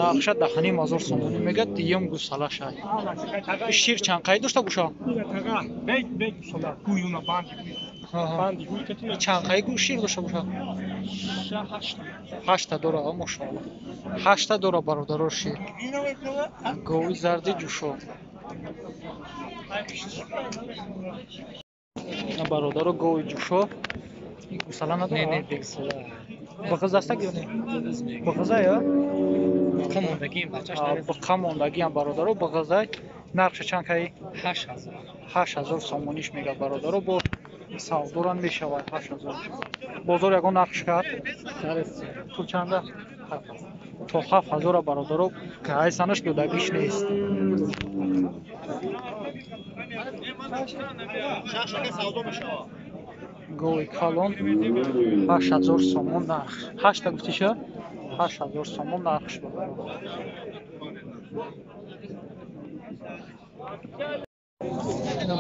нархша 10,000 сомонӣ мега. диюм гусалашай. шир чанд қай дошта боша? чанд қай гӯ шир дошта боша? 8 дора. мошоалло. 8 дора бародаро шир. гови зарди ҷӯшо. бародаро гови ҷӯшо. гусала надора? бағаз дастак ё не? бағазай ё? бақа мондагиам бародаро. бағазай. нархша чанд кай? 8,000 сомониш мега бародаро. бо савдорам мешавад 8000. Бозор ягон нақш кард. Пул чанда? То 7000 бародаро гайсанаш додагиш нест. Гови калон 8000 сомон нарх. 8 та гуфти шо? 8000 сомон нархш бародаро.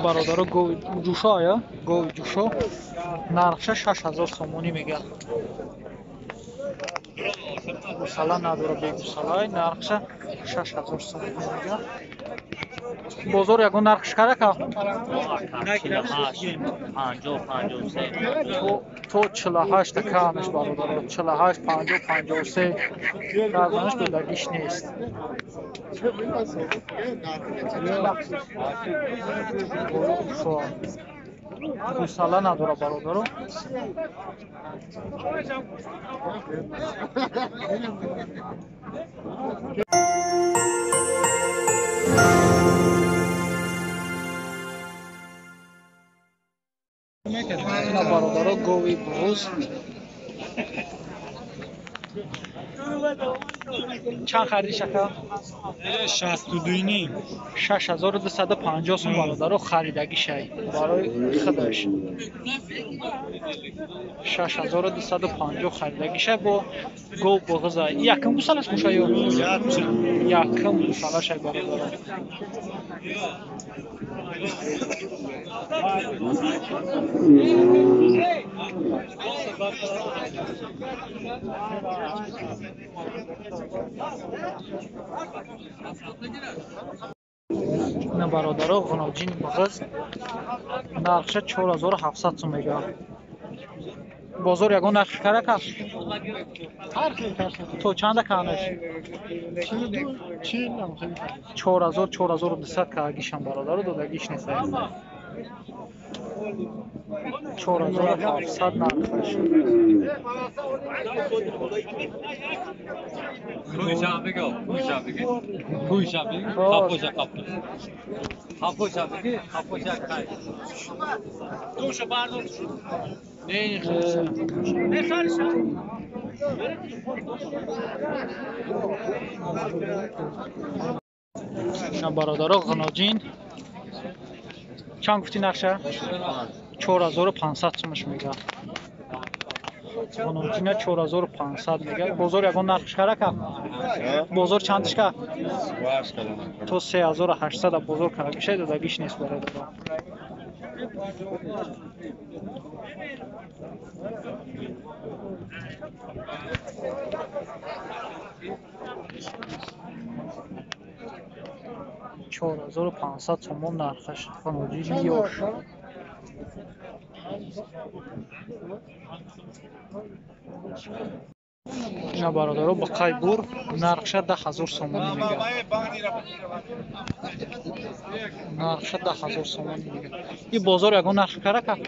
бародаро гови ҷушо ая гови ҷушо нархша 6000 сомонӣ мегӯяд. гусала надора бегусалай нархша 6000 сомонӣ мегӯяд. бозор ягон нархш карака то 48 та камеш бародаро 48 50 53 казанаш додагиш нест. гусала надора бародаро. ина бародаро гови буғуз чанд хариди шака 62 6250 сум бародаро харидаги шай барои худаш 6250 харидаги шай бо гов буғуза якм гусалаш муша ё якм гусалаш ай бародаро. ина бародаро ғуноҷини буғуз нархша 4700 сум мегӯяд. бозор ягон нархш карака то чанда канаш 4200 каагишам бародаро додагиш нест. 4700 нархш. ина бародаро ғуноҷин чанд гуфти нархша 4500 сумаш мегӯяд. ғуноҷина 4500 мегӯяд. бозор ягон нархш карака бозор чандиш ка то 3800 бозор карагишай додагиш нест бародаро. $4500 сомон нархаш ғуноҷини ёш. ина бародаро ба қайбур нархша 10000 сомонӣ мегӯяд. нархша 10000 сомонӣ мегӯяд. и бозор ягон нарх карака 10000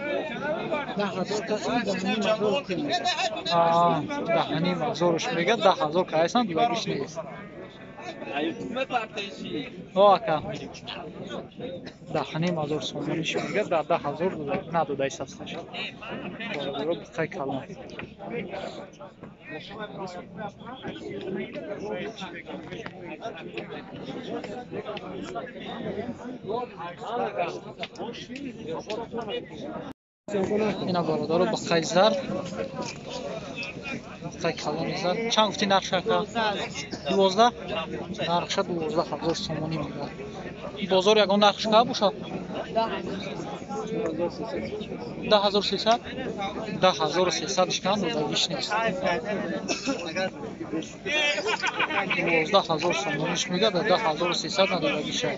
мегӯяд. 10000 кайсан додагиш нест. ака 10000 сомониш мегӯяд. 10000 надодайсасташ бародаро биқай калон. ина бародаро ба қайзар қай калони зар чанд гуфти нархша ка 12 нархша 12000 сомонӣ мегӯяд. бозор ягон нархш ка боша 10300 10300 ишкан додагиш нест. 12000 сомониш мегӯяд. 10300 надодагиш ай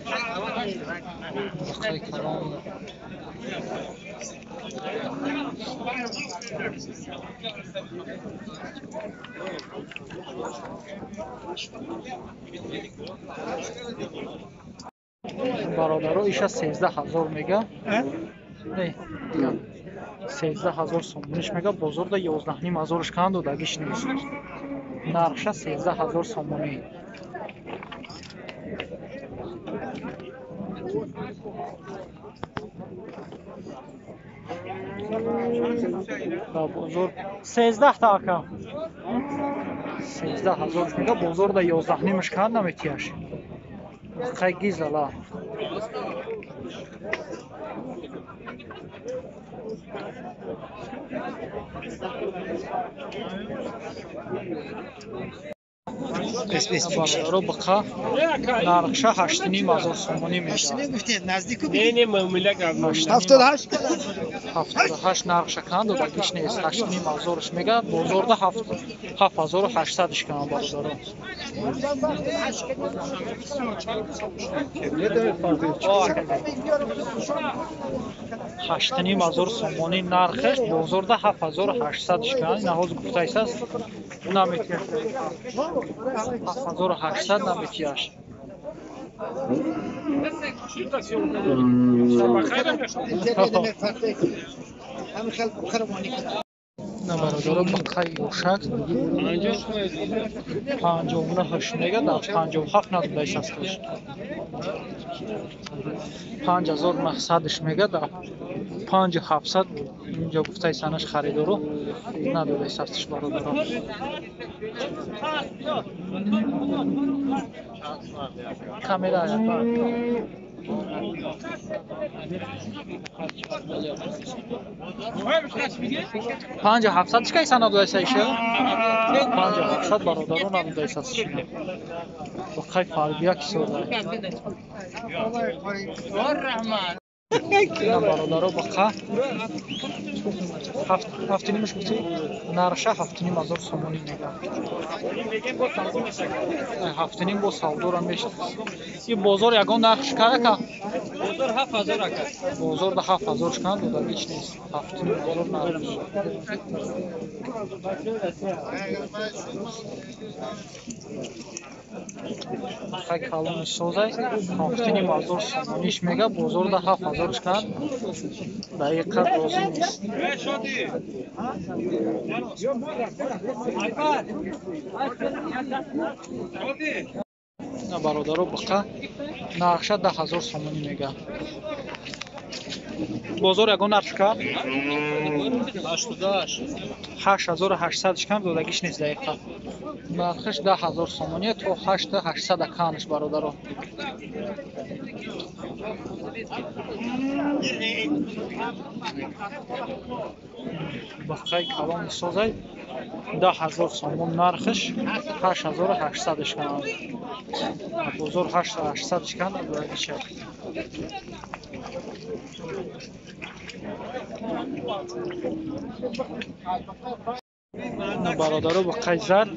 қай калон. бародаро иша 13000 мега не 13000 сомониш мега бозорда 11500 кан додагиш нест. нархша 13000 сомонӣ. Да, бозор 13 та акам. 13000 میگه بازار دا 11 نیمش کند نمیتیاش. خیلی گیزلا. رو بخا نرخش 8500 سومونی میشه. نه نه معامله کردم. 78 78 نرخش کند و دگیش نیست. 8500 میگه بازار دا 7800 ش کند بازار. 8500 سومونی نرخش بازار دا 7800 ش کند. نهاز گفتایس است. نمیتیاش. 7800 نمیتیاش. نه برادر بخای گوشک 59 میگه در 57 نداشت استش 5000 مقصدش میگه در 5700 اینجا گفته سنش خریدارو نداشت استش برادر کاملا 5700 چیکار سنا داشته ایشه 5700 برادران هم داشته است با خیلی فاربیا کی سودا نه برادرو بخا هفت نیمش گفتی نرشه 7500 سومونی میگه هفت نیم با سالدو را میشه این بازار یگان نرخش کرده که بازار 7000 اکا بازار ده 7000 شکند و دیگه هیچ نیست هفت نیم بازار نرخش خیلی کلون سوزه هفت نیم 1000 سومونیش میگه بازار ده 7000 شکند دقیقا روزی نیست نه برادرو بقا نرخشه 10000 سومونی میگه بازار یگان نرخش کرد 8800 شکند و دگیش نیست دقیقا نرخش 10000 سومونی تو 8800 کانش برادرو بخای کلام سوزای 10000 سومون نرخش 8800 شکند بازار 8800 شکند و دگیش نه برادرو با قیزر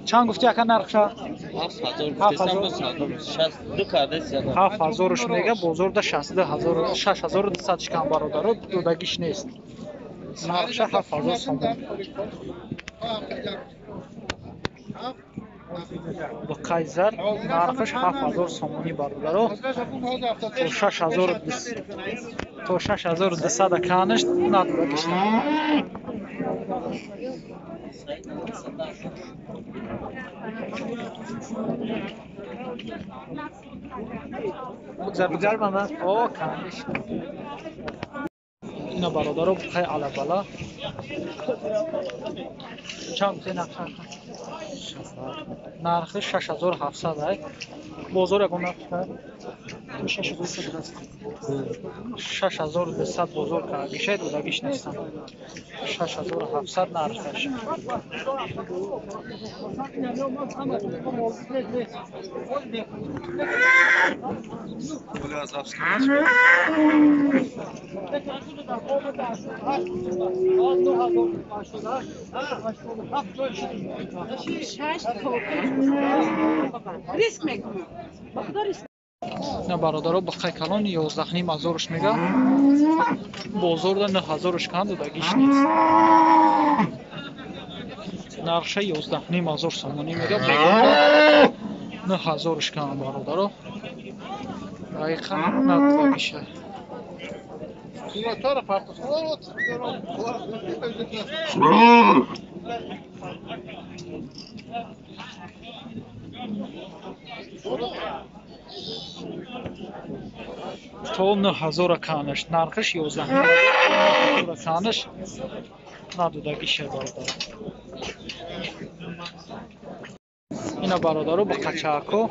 چند گفتی اکا نرخش 7000 ش میگه بازار ده 6200 شکن برادرو دودگیش نیست نرخش 7000 سومون با قیزر نرخش 7000 سومونی برادرو تو 6200 کانش ندودگیش بگذر من او کانش اینا برادرو بخای علا بالا چند تی نرخش 6700 ای بازار یکون نرخش 6200 بازار که گیشه دودگیش نیستن 6700 نرخش نه برادرو بخای کلان 11500 ش میگه بازار ده 9000 ش کند و دگیش نیست نرخش 11500 سومونی میگه بازار 9000 ش کند برادرو دقیقا ندگیشه то 9000 канаш, нархиш 11000 канаш надодаги шад бародар. Ина бародаро ба қачако.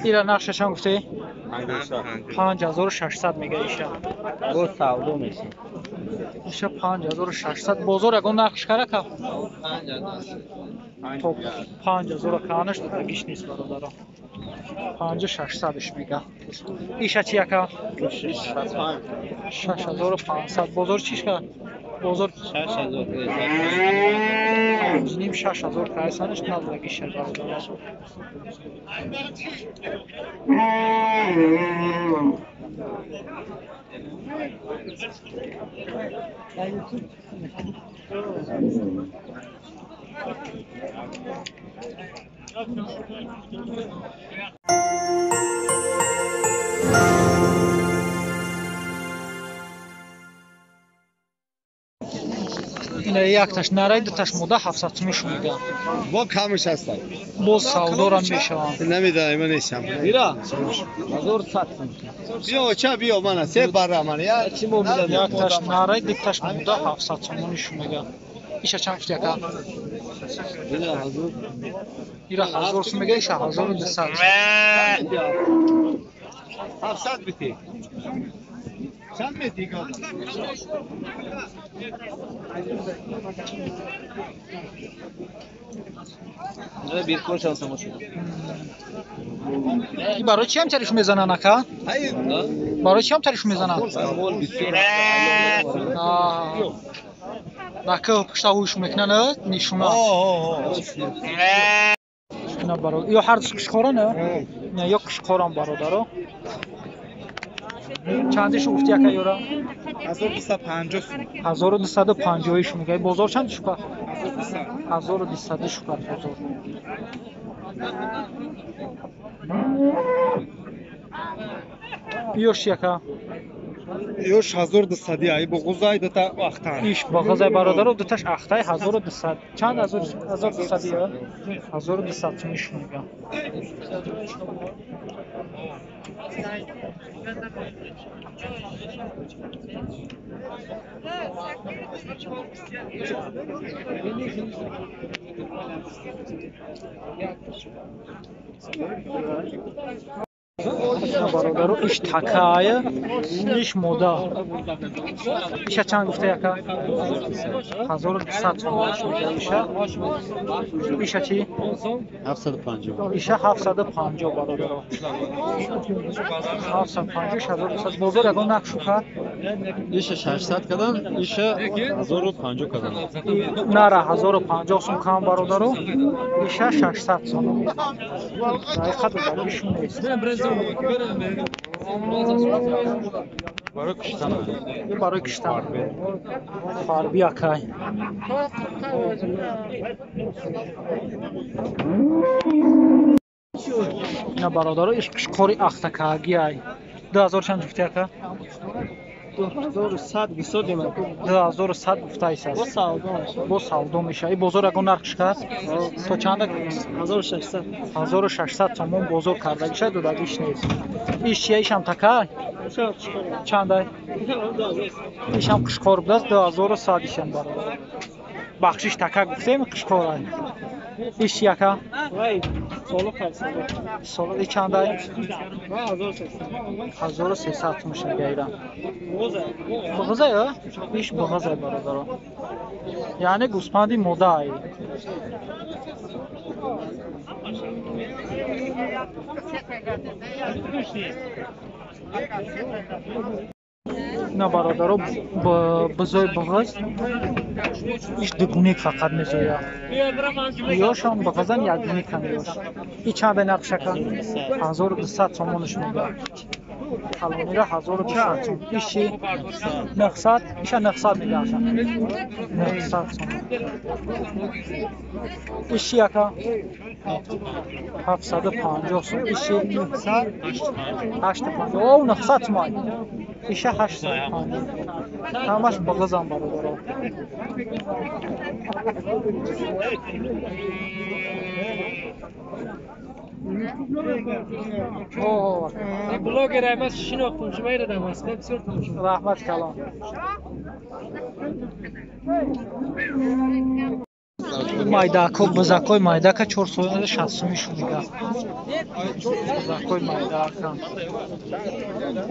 Ира нақшашан гуфте 5600 мега иша. Бо савдо меша. Иша 5600 бозор ягон нақш карака. То 5000 канаш додагиш нест бародаро. 5600 иш мега. Иша чи яка? 6500 бозор чишка? бозор 6000 ним 6000 кайсанаш надодаги шад бародаро. Ина якташ нарай дуташ мода 700 мега. با کمش هستن боз савдорам мешаванд. نمیدونم من نیستم Бира. 1100. بیا چه بیا من سه بره من یا چی مو میدم Якташ нарай дуташ мода 700 мега. Иша чанд гуфти яка? Бира hazır. ира 1000 мега иша 1200. 700 بیتی چند میتی گاد Bira bir koş alsam olsun. ин барои чи ҳамчариш мезананд ака? hayır барои чи ҳамчариш мезананд? Mol bisiyor. дака пуштаҳуиш мекунанд нишона. ина барои ё ҳар ду қишқоране? не ё қишқорам бародаро. чандиш гуфти яка ёра? 1250 сум. 1250 мега. бозор чанд шука? 1200 шука бозор. ёш яка? Ёш 1200 ай бо гузай дата вақтан. иш ба ғазай бародаро дуташ ахтай 1200. чанд 1200 ё? 1200 мега. бародаро иш такая иш мода иша чанд гуфта яка 1200 иша иша чи 750 иша 750 бародаро 750 1200 бозор ягон нақшу кард ایشه 600 کدام ایشه 1050 کدام нара 1050 сум кам бародаро иша 600 сум дақиқа додагишун нест برای کشتن барои киштан фарби акай ина бародаро иш қишқори ахтакаагиай 2000 чанд гуфти ака 2100 гуфтаисаст бо савдо мешавад бозор ягон нархш кард то чанда 1600 сомон бозор кардагиша додагиш нест иш чия ишам така чандай ишам қишқор будааст 2100 ишам бародар бахшиш така гуфтем қишқорай иш чи яка соло чандай 1300 мешавад бғазай ё иш бғазай бародаро яъне гӯспанди модаи ина бародаро бизои бғаз иш дугунек фақат мезоя ёшам бғазан якдунекам ёш и чанда нархшака 1200 сомониш мега қалонира 1200 сом иши 900 иша 900 мега 900 сом иши яка 750 сом иши 850 о 900 май иша 850 ҳамаш бғазам бародаро اوه بلاگر احمد شناختم شما ایردم است بسیار تماشا رحمت کلام майдако бузакои майдака 460 мега бузакои майдака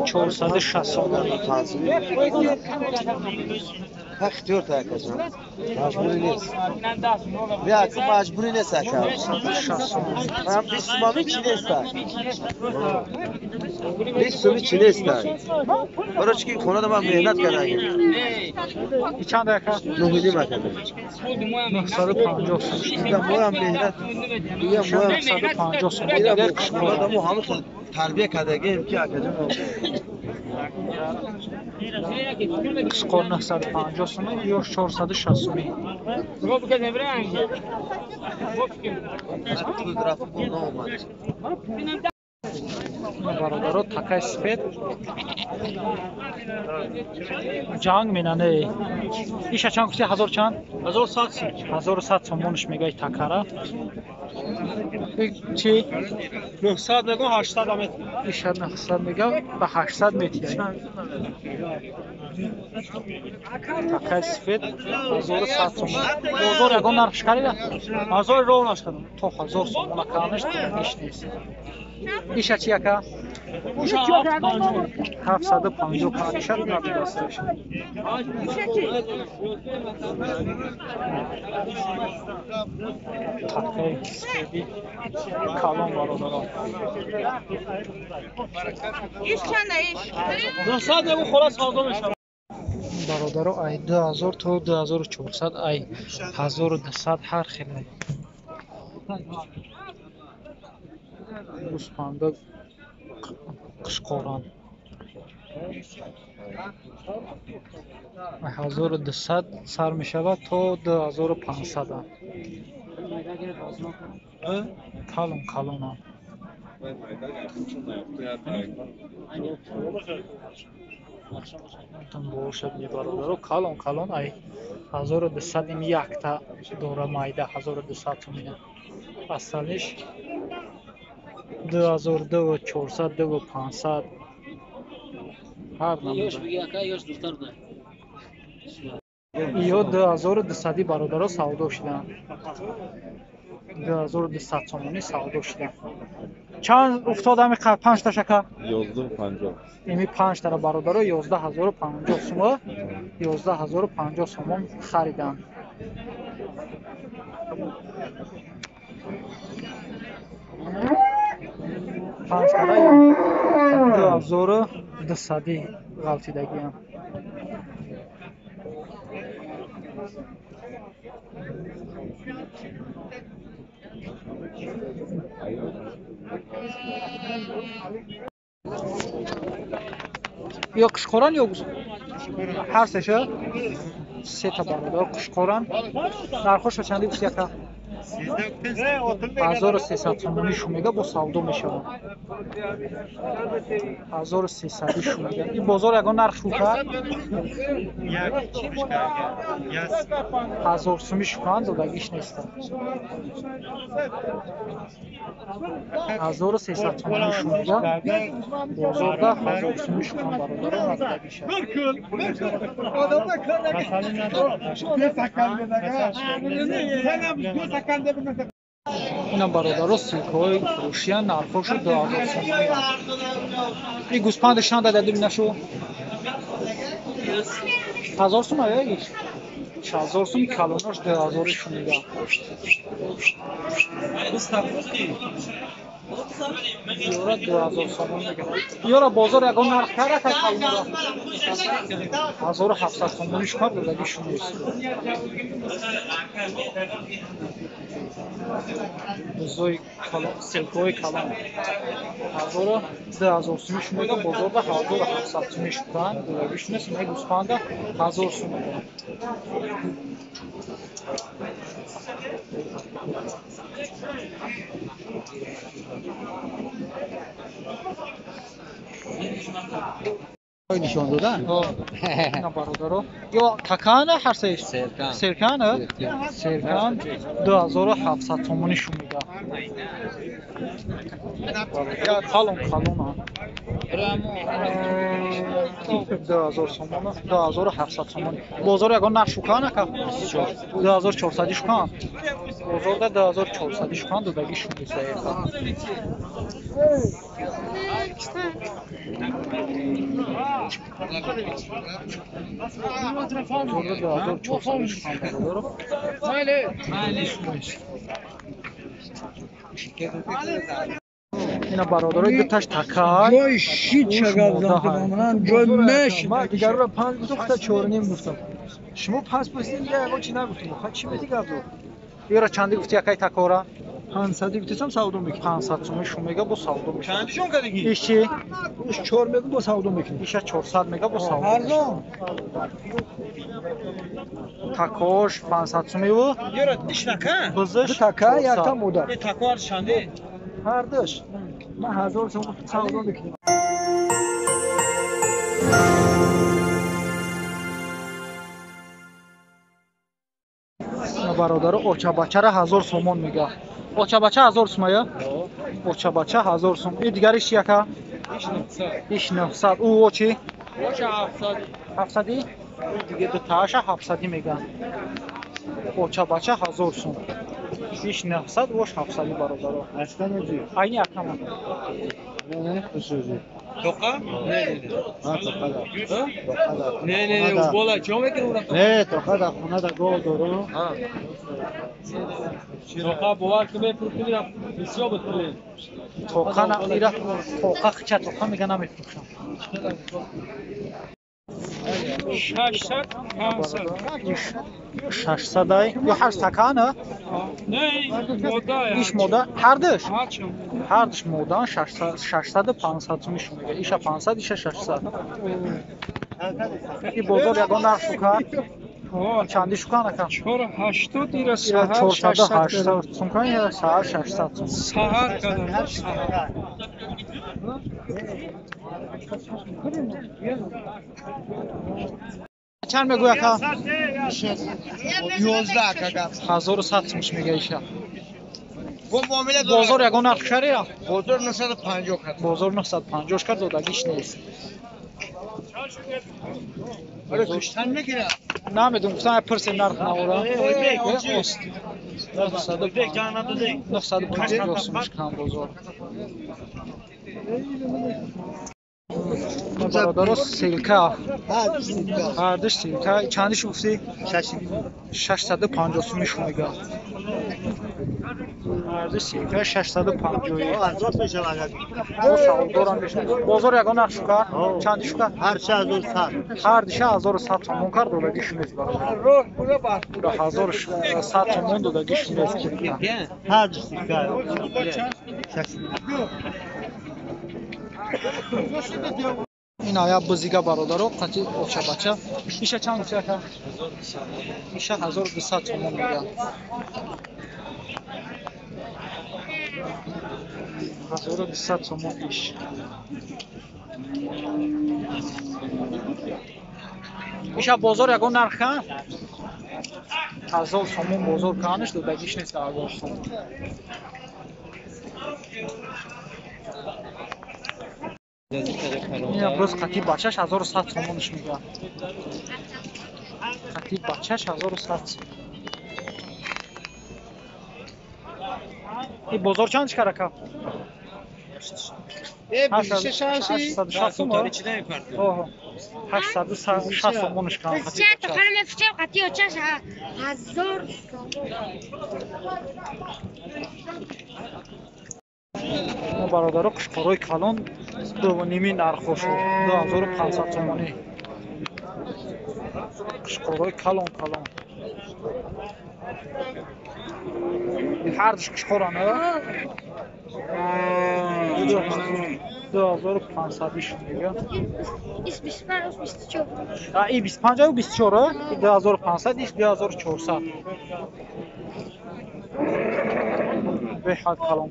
460 اختیار تا کجا مجبوری نیست بیا که مجبوری نیست اکا هم 20 مامی چی نیست 20 مامی چی نیست برای چی که خونه من مهنت کردم چند دقیقه نهیدی مکرده 950 دیگه ما هم مهنت دیگه ما هم 950 دیگه ما همه خود تربیه کردگیم که اکجا скор 950 сум ё 460 сум бародаро такай сфед ҷанг менане иша чанд гуфти 1000 чанд 1100 сомонш мегаи такара чи 900 мегу 800 мет иша 900 мега ба 800 метр такай сфед 1100 сомон бозор ягон нархш карида 1000 ровнаш кардам то 1000 сомона камеш иш нест иша чи яка 750 падишад надасташ такай сфеди калон бародаро iş çanda iş 900 мегу холас савдо мешавад бародаро ай 2000 то 2400 ай 1200 ҳар хеле гӯспанда қушқорон 1200 сар мешавад то 2500 калон калонам бошад бародаро калон калон ай 1200 ин якта дора майда 1200 сомон асалиш 2400 2500 ҳар намуда ё 2200 бародаро савдо шуданд 2200 сомонӣ савдо шуданд чанд уфтода ами 5 та шака 1150 ими 5 тара бародаро 11050 сомон 11050 сомон хариданд پنج ترای 2200 غلطیدگی هم یا قشقوران یا هر سشه سه تا برادر قشقوران نرخش چندی بود یکا 1300 сомонӣ шумега бо савдо мешавад 1300 шумега ин бозор ягон нарх шукад 1000 сомӣ шуканд додагиш нест 1300 сомонӣ шумега бозорда 1000 сомӣ шуканд бародарон надодагиш ина бародаро силкҳои фурӯшиянд нархошу 2000 сомонӣ ин гӯспанди шанд дада бинашо 1000 сом ая иш 1000 сом калонош 2000 шумега ёра 2000 сомон мега ёра бозор ягон нарх карда ка калонро 1700 сомонӣ шукад додаги шумест бузои калон силкҳои калон 2000 сомӣ шумега бозорда 1700 сомӣ шуканд додаги шумест ина гӯспанда 1000 сом мега نشان دادن اینا برادرها یا تکانه هر سهش سرکان 2700 تومانی شون میده Kalon kalon. 2000 سومون 2700 سومون بازار یگان نقش شکان که 2400 شکان بازار ده 2400 شکان دودگی شده سایه اینا برادرای دو تاش تکای جای شید شگرد زندگی جای مش من دیگر رو 5 تا 4 نیم گفتم شما پس پسین دیگه اگه چی نگفتیم خواهد چی میتی گفتم ایرا چندی گفتی یکای تکورا 500 گفتم سعودو میکنم 500 سومی شومیگا با سعودو میشه چندشون کردی؟ ایش چی؟ ایش 4 میگم با سعودو میکنم ایش 400 مگا با سعودو هر میشه نوع تکوش 500 سومی و یارا دیش نکن بزش تکه یک تا مدر یه تکوار شنده هر دش من 1000 سوم سعودو میکنم برادر اوچا بچه را 1000 سومون میگه اوچا بچه 1000 سومه اوچا بچه 1000 سوم این دیگرش یکا ایش 900 او اوچی 700 دیگه دو تاش 700 میگه اوچا بچه 1000 سوم ایش 900 وش 700 برادر اصلا نجی aynı akama نه خصوصی دوقا؟ نه بالا چه میکنه؟ نه تو خدا خونه دا گو دورو دوقا باور که میفروشی بسیار بتونه توقع ایرا توقع خچه توقع میگه نمیفروشم 600 600 یا 8 تکانه نه مودا ایش مودا هر دش هاچم هر دش مودا 600 500 میشه میگه ایش 500 ایش 600 این بازار یگان نرخ شکر چندی شکر نکن 480 دیره سهر 480 سومکان یا سهر 600 سوم سهر کدام چند میگوی اکا 11 کگم 1100 میشه میگه ایشا گو معامله بازار یگان نرخ شکر یا بازار 950 کرد بازار 950 کرد دادگیش نیست آره کشتن میگیره نمیدونم گفتم پرسیم نرخ نورا 950 سومش کم بازار برادر سیلکا هردش سیلکا چندش گفتی 650 سومش میگه هردش سیلکا 650 بازار یگان نرخ شکر چندی شکر هر چه 1100 هر دیشه 1100 تومون کرد دادگیش نیست رو برو 1100 تومون دادگیش نیست هر چیکار این آیا بزیگا برادرو قطعی اوچا بچه ایشه چند گفتی اکا؟ ایشه 1200 تومون میگه 1200 تومون ایش ایشه بازار یگون نرخه 1000 تومون بازار کنش دادگیش نیست 1000 تومون این بروز قطعی بچهش 1100 تومونش میگه قطعی بچهش 1100 این بازار چندش کرکا؟ 860 تومون 860 تومونش کنه قطعی بچهش برادر قشقرای کلان 2.5 نرخ شد 2500 تومانی قشقرای کلان این هر دش قشقرانه 2500 میگه این 25 و 24 2500 ایش 2400 به حد کلان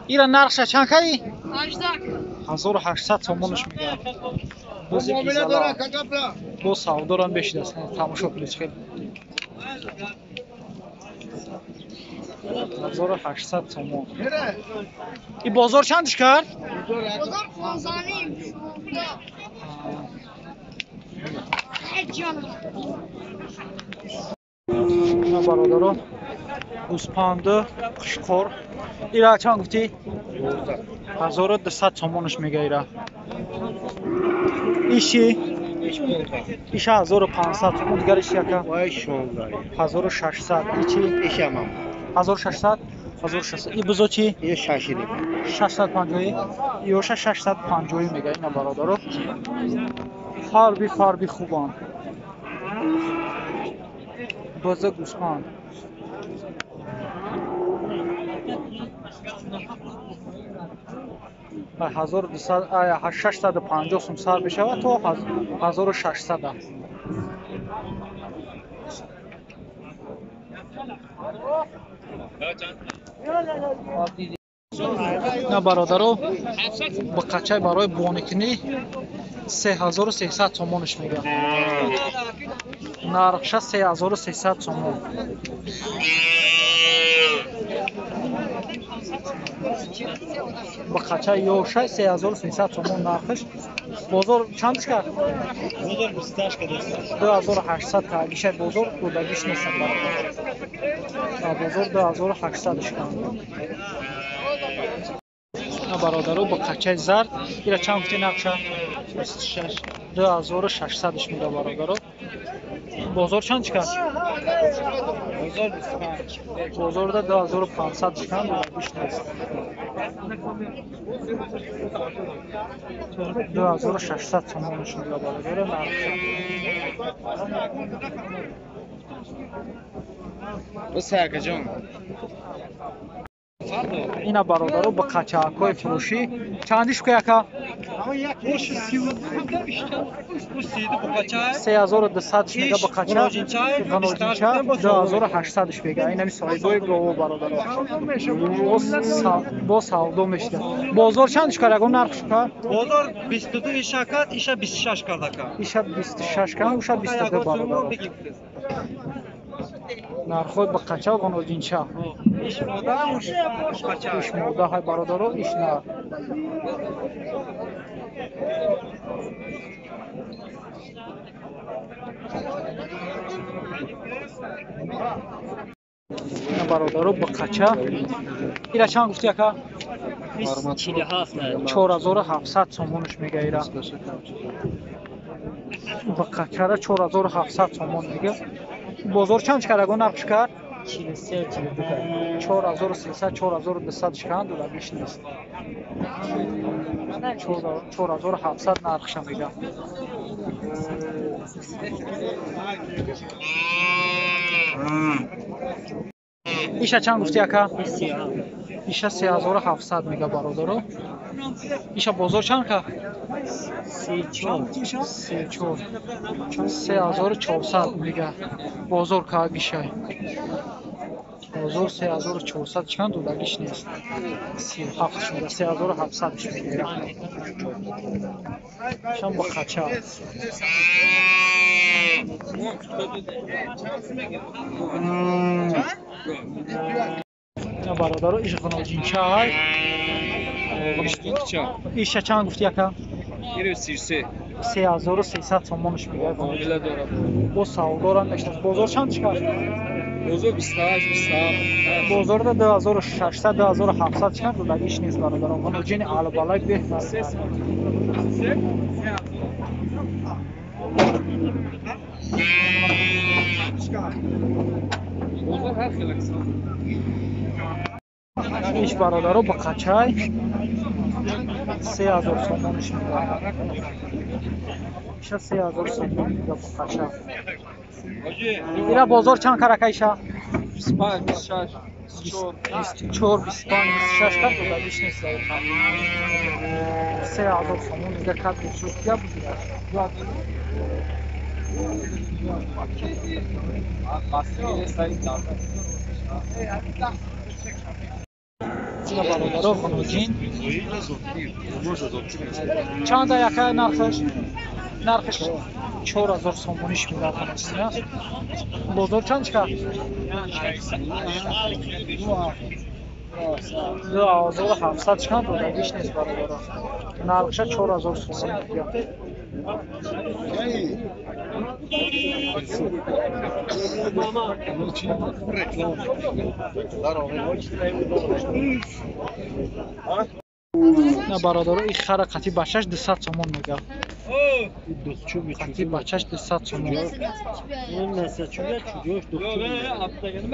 ایران نرخش چند کردی؟ 1800 تومونش میگه Boz gizala. Boz savdoran 5 dest. Tamaşa pulech kheli. 1800 so'm. این بازار چندش کرد؟ بازار 15 اینا برادران گوسپنده خشکار اینا چند گفتی؟ 1200 تومانش میگه اینا ایشی؟ ایش 1500 تومان دیگرش یکم؟ وای 16 1600 ایچی؟ ایش هم 1600 1600 ای بزو چی؟ یه شاشی 650 یوشا 650 میگه اینا برادران فاربی خوبان بازه گوسپند با 1250 سوم سر بشه تو 1600 نه برادرو با قچه برای بونیکنی 3300 تومانش میگه نرخش 3300 تومان با قچه یوشه 3300 تومان نرخش بازار چندش کرد؟ بازار 28 کرد 2800 تاگیش بازار بودگیش نیستم بازار 2800 کرد برادرو با قچه زرد اینا چند گفتی نقشه 2600 میده برادرو بازار چند کرد بازار 2500 کرد بیش نیست 2600 تومانش میده برادرو نقشه بسرکه جان اینا برادرو با قچه‌های فروشی چندیش که یکا 3200 میگه با قچه غنوجینچه 2800 میگه اینا سایزای گاو برادرو با سودو میشه بازار چندش کرد اون نرخش کرد بازار 22 شکات ایشا 26 کرد ایشا 26 کرد اوشا 22 برادرو نرخوی با قچه و غنوجینچه ایش موده های برادرو ایش نه اینا برادرو با قچه اینا چند گفتی یکا؟ 4700 تومانش میگه اینا با قچه را 4700 تومان میگه بازار چند کرد اگه نقش کرد؟ 4300 4200 شکند و بیش نیست 4700 نرخش میگه ایشا چند گفتی اکا؟ ایشا 3700 میگه برادرو ایشا بازار چند کرد؟ 3400 میگه بازار که بیشه بازار 3400 چند دلارش نیست 37 شده 3700 میگه شام با قچه نه برادرو ایش غنوجینچه های ایش چند گفتی یکم؟ 3300 تومانش میگه با سودارم نشد بازار چند کرد؟ بازار 28 بازار 2600 2700 چند دلارش نیست برادرم غنوجین اعلی بالای بهتر ایش برادرو با قچای 3000 تومانش میگه ایشا 3000 تومان میگه با قچای اینا بازار چند کرکه ایشا؟ 25 24 25 26 کرد بوده بیش نیست 3000 تومان میگه کرد بسید یا بوده اینا برادرو غنوجین چند یکه نرخش؟ нархш 4000 сомониш мерафтан. Бозор чанд чиқар? 2700 чиқар дода биш нест бародаро. Нархш 4000 сомон. На бародаро ин хара қати бачаш 200 сомон мегав. Қати бачаш 200 сомон.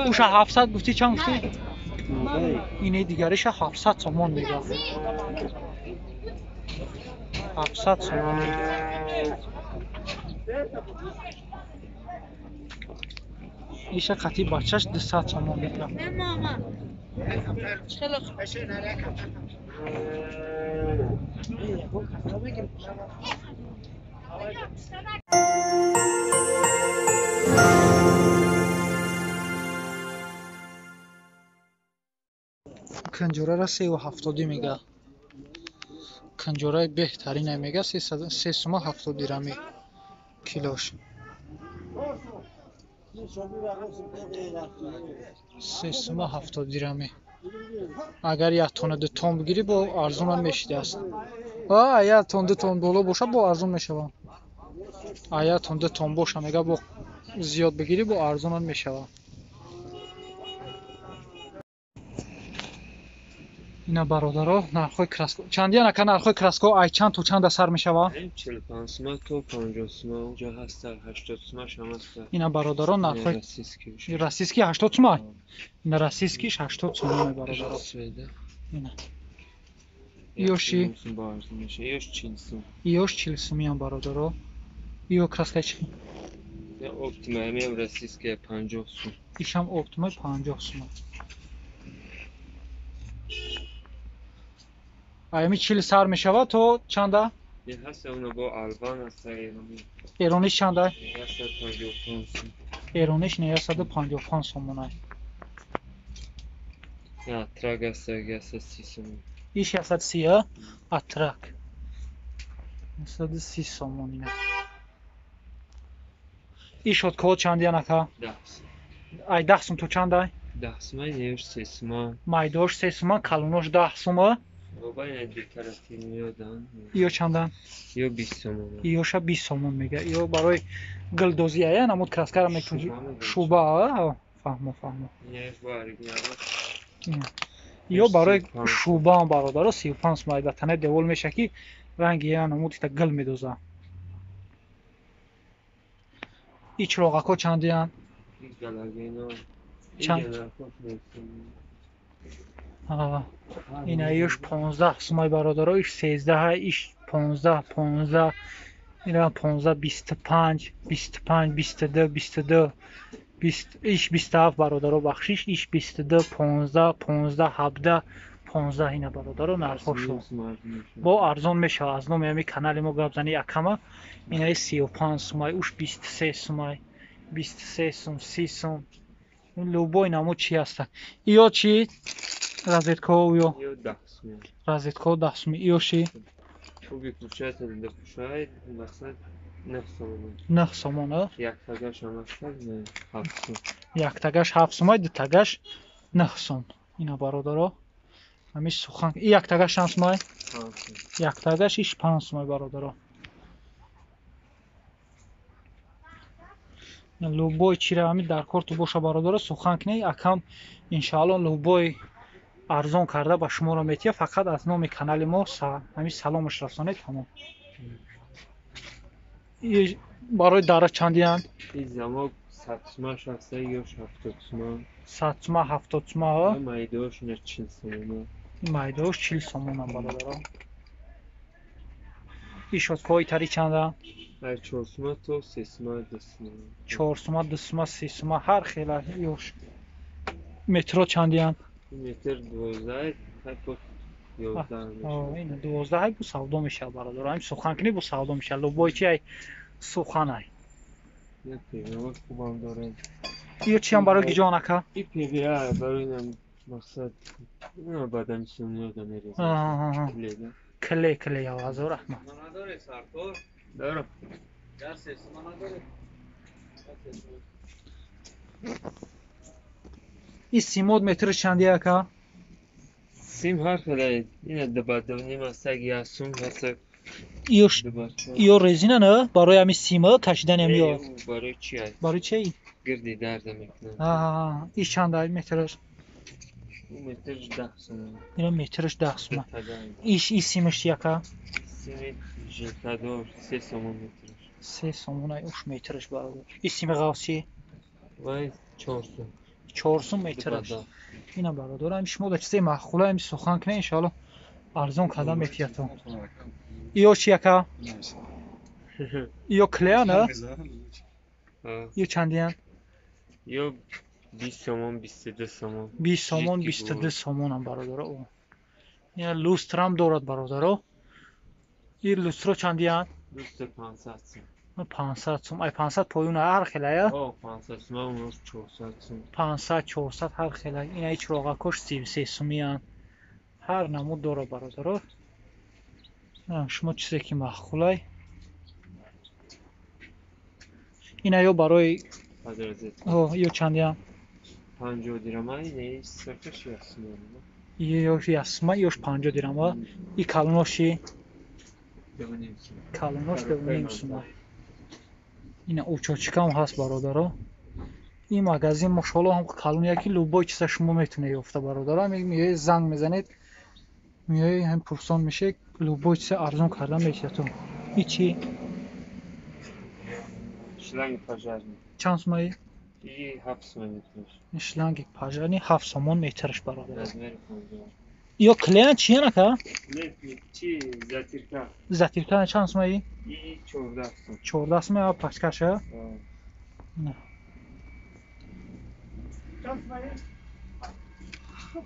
уша 700 гуфти чанд гуфти? ине дигариша 700 сомон мегав. 700 сомон. иша қати бачаш 200 сомон мегав. канҷурара 370 мега. канҷураи беҳтарина мега 3 сума 70 дирами килош. 3 сума 70 дирами. агар як тонна 2 тонн бигирӣ бо арзон мешидааст. як тонн 2 тонн боло боша бо арзон мешавад. як тонн 2 тонн боша мега бо зиёд бигирӣ бо арзон мешавад. ина бародаро нархои краско чандиан ака нархои краско ай чанд то чанд сар мешавад? 45 сум то 50 сум уҷа ҳаста 80 сум шамаста. ина бародаро нархои расиски 80 сум. ина расиски 80 сум бародаро. ина иоши иош 40 сум. иош 40 сум ин бародаро. ио краска чи? я оптима мем расиски 50 сум. ишам оптима 50 сум. аями 40 сар мешавад то чанда? я ҳаста уна бо албан аста эрони. эрониш чанда? 155 сум. эрониш 155 сомона. я трак аста 130 сум. иш 130 атрак. 130 сомон ина. иш отко чандиан ака? 10. ай 10 сум то чанда? 10 сум неуш 3 сум. майдош 3 сум, калунош 10 сум. баба ин декоративниё дан. ио чанда? ио 20 сомон. иоша 20 сомон мега. ио барои гилдозӣ ая намуд краскара мекунӣ. шуба, фаҳмо. неуш бо оригинал. ио барои шуба бародаро 35 сум албатта девол меша ки ранги я намуд ита гил медоза. и чироғако чандиан? галагино. чанд? ина иош 15 сумай бародаро иш 13 иш 15 ина 15 25 22 22 иш 27 бародаро бахшиш иш 22 15 17 15 ина бародаро нархошо бо арзон мешава. аз номи ами канали мо гапзани акама ина 35 сумай уш 23 сумай 23 сум 30 сум. любой намуд чи аста. ио чи розетка ио 10 сум. розетка 10 сум. ио ши чуби включается да пушай мақсад 9 сомон. 9 сомон. як тагаш амаста 7 сум. як тагаш 7 сум, ду тагаш 9 сум. ина бародаро ҳамиш сухан. и як тагаш чанд сум? 5 сум. як тагаш иш 5 сум бародаро. любой чира ами дар корту боша бародаро сухан кунед акам иншаалло любой арзон карда ба шуморо метия. фақат аз номи канали мо ҳамиш саломаш расонед тамом. и барои дара чандиан? и замок 100 сум шаста ё 70 сум. 100 сум 70 сум. майдош ин 40 сум. майдош 40 сомон бародаро. и шоткои тари чанда? 4 сум то 3 сум 2 сум. 4 сум 2 сум 3 сум ҳар хела. ёш метро чандиан? метр 12 хайпот 11. ина 12 бу савдо меша бародаро. ҳам сухан кунӣ бу савдо меша. любой чи ай суханай. я певиа хубам дорем. ио чиам барои гиҷон ака? и певиа барои нам мақсад ина бадан сумниё да мереза. кле ҳазор раҳмат. دارم این سیمود مترش چندی اکا؟ سیم هر خیلی اینه دبادونیم است اگه سوم هست ایو رزینه نه؟ برای همی سیمه کشیدن همی ها برای چی هست؟ برای چی؟ گردی درده میکنه ایش چند های مترش؟ اون مترش 10 سوم اینا مترش 10 سومه ایش ای سیمش یکا؟ سیم جلتدار 3 سوم مترش 3 سومونه اوش مترش برادر ای سیم غاز چی؟ وای 4 سوم 4 سوم مترش اینا برادر همیش مودا چیزی مخوله همیش سخن کنه انشالله ارزون کدام متیتون ایو چی یکا؟ ایو کلیا نه؟ ایو چندی هن؟ یا 20 سوم 22 سوم 20 سومون 22 سومون هم برادر او اینا لوستر هم دارد برادر این لوستر چندی هن؟ دوست 500 سوم 500 سوم ای 500 پایون هر خیلیه؟ 500 سوم اون روز 400 سوم 500 400 هر خیلی اینا هیچ روغا کش 33 سومی هن هر نمود داره برادر شما چیزی که مخولای اینا یا برای یا چندی هم 50 درهم اینه صرفش یاسمه یا یاسمه یاش 50 درهم این کلونوشی کلونوش ببینیم سومه اینا اوچاچیکا هم هست برادر این مغازین ماشاءالله هم کلون یکی لوبای چیزا شما میتونه یافته برادر میگه زنگ میزنید میای هم پرسان میشه لوبای چیزا ارزون کردن میتونید هیچی شلنگ پاجرنی چند سومه این 7 سوم مترش شلنگ پاجرنی 7 سومون مترش برادر یا کلیان چیه نکه؟ نه چی زتیرکا زتیرکا چند سومه ای؟ این 14 سوم 14 سومه یا پچکشه؟ نه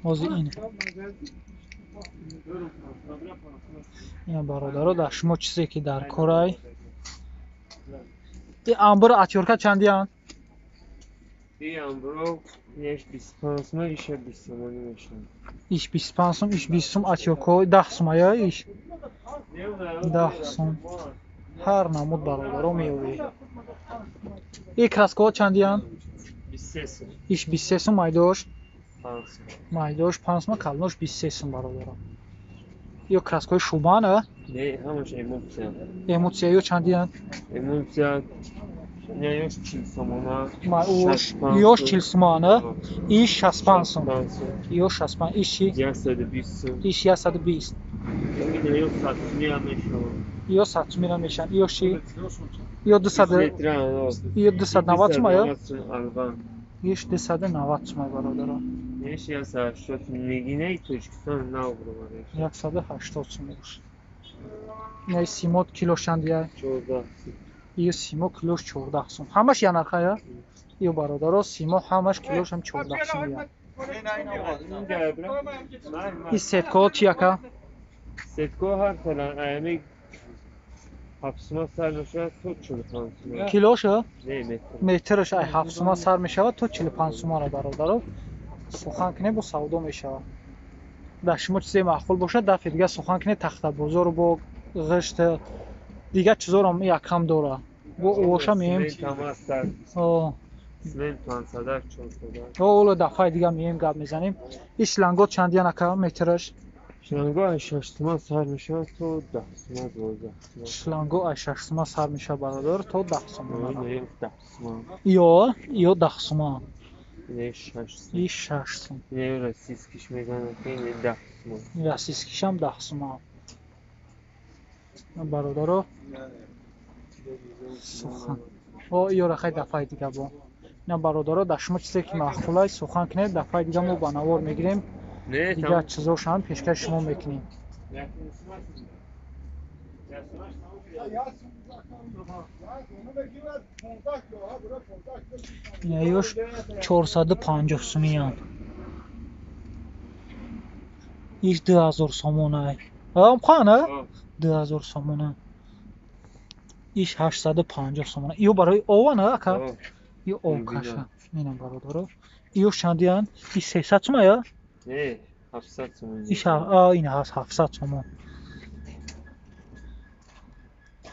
بازی اینه این برادر در شما چیزی که در کارای این انبر اتیورکا چندی هن؟ این انبرو ایش 25 سوم ایش 20 سومانی میشن ایش 25 سوم ایش 20 سوم اتیورکا 10 سومه یا ایش 10 سوم هر نمود برادر میوی این کراسکو چندی هن؟ 23 سوم ایش 23 سوم مایدوش 5 سوم مایدوش 5 سوم کلنوش 23 سوم برادر یا کراسکوی شوبا نه؟ نه همش ایموسیا ایموسیا یا چندی هن؟ ایموسیا نه یوش 40 سومونه یوش 40 سومونه ایش 65 سوم یوش 65 ایشی 120 سوم ایش 120 این یوش 100 سومی میشه یا 100 سومی میشن یوشی یا 200 یا 290 سوم یا ایش 290 سوم برادر ایش 180 نگینه تاجیکستان نه برو 180 سوم باشه نه سیموت کیلو چندیه 14 این سیمو کیلوش 14 سوم همش یه نرخه یا برادر سیمو همش کیلوش هم 14 سوم یا این ستکو چیه که؟ ستکو هر فلان ایمی 7 سوم سر میشه تو 45 سوم کیلوشه؟ نه مترش 7 سوم سر میشه تو 45 سوم را برادر سخن کنه با سودا میشه در شما چیزی معقول باشه دفعه دیگه سخن کنه تخت بازار با غشت دیگه چیزا رو یکم داره با اوشا میم سمنت 500 400 اولا دفعه دیگه میم گپ میزنیم این شلنگو چندی نکه مترش شلنگو 6 تومن سر میشه تو 10 تومن 12 شلنگو 6 تومن سر میشه برادر تو 10 تومن نه 10 تومن یا 10 تومن نه 6 این 6 تومن نه رسیس کش میزنه که 10 تومن رسیس کش هم 10 تومن برادر سخن او یا رخای دفعه دیگه با نه برادر در شما چیزی که معقولای سخن کنه دفعه دیگه ما با نوار میگیریم دیگه چیزاش هم پیشکش شما میکنیم یایوش 450 سومی هم ایش 2000 سومونه هم خانه 2000 سومونه ایش 850 سومونه ایو برای اوه نه اکا ایو او کشه اینم برادر ایو چندی هن؟ ایش 300 سومه یا؟ نه 700 سومه ایش این هست 700 سومه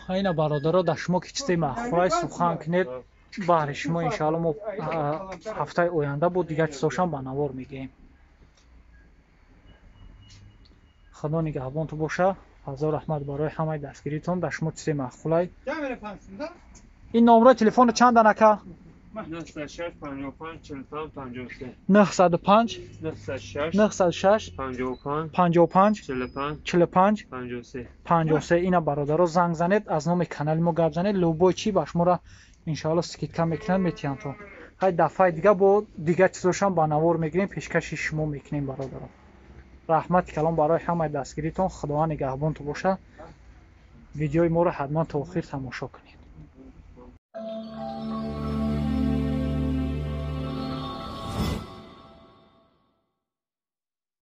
айна бародаро дар шумо ки чизе маҳфурай сухан кунед баҳри шумо иншоалло мо ҳафтаи оянда бо дигар чизошам ба навор мегӯем. худо нигаҳбонтон боша. фазо раҳмат барои ҳамаи дастгиритон. дар шумо чизе маҳфурай. ин номраи телефону чанд анака? 96 55 45 53 905 96 55 55 45 53 53. ина бародаро занг занед, аз номи канали мо гап занед, лӯбои чӣ ба шуморо иншоалло скидка мекунад метиянтон. ҳай дафъаи дига бо дигар чизошам ба навор мегирем, пешкаши шумо мекунем бародаро. раҳмати калон барои ҳамаи дастгиритон. худованд нигаҳбонтон боша. видеои моро ҳатман то охир тамошо кунед.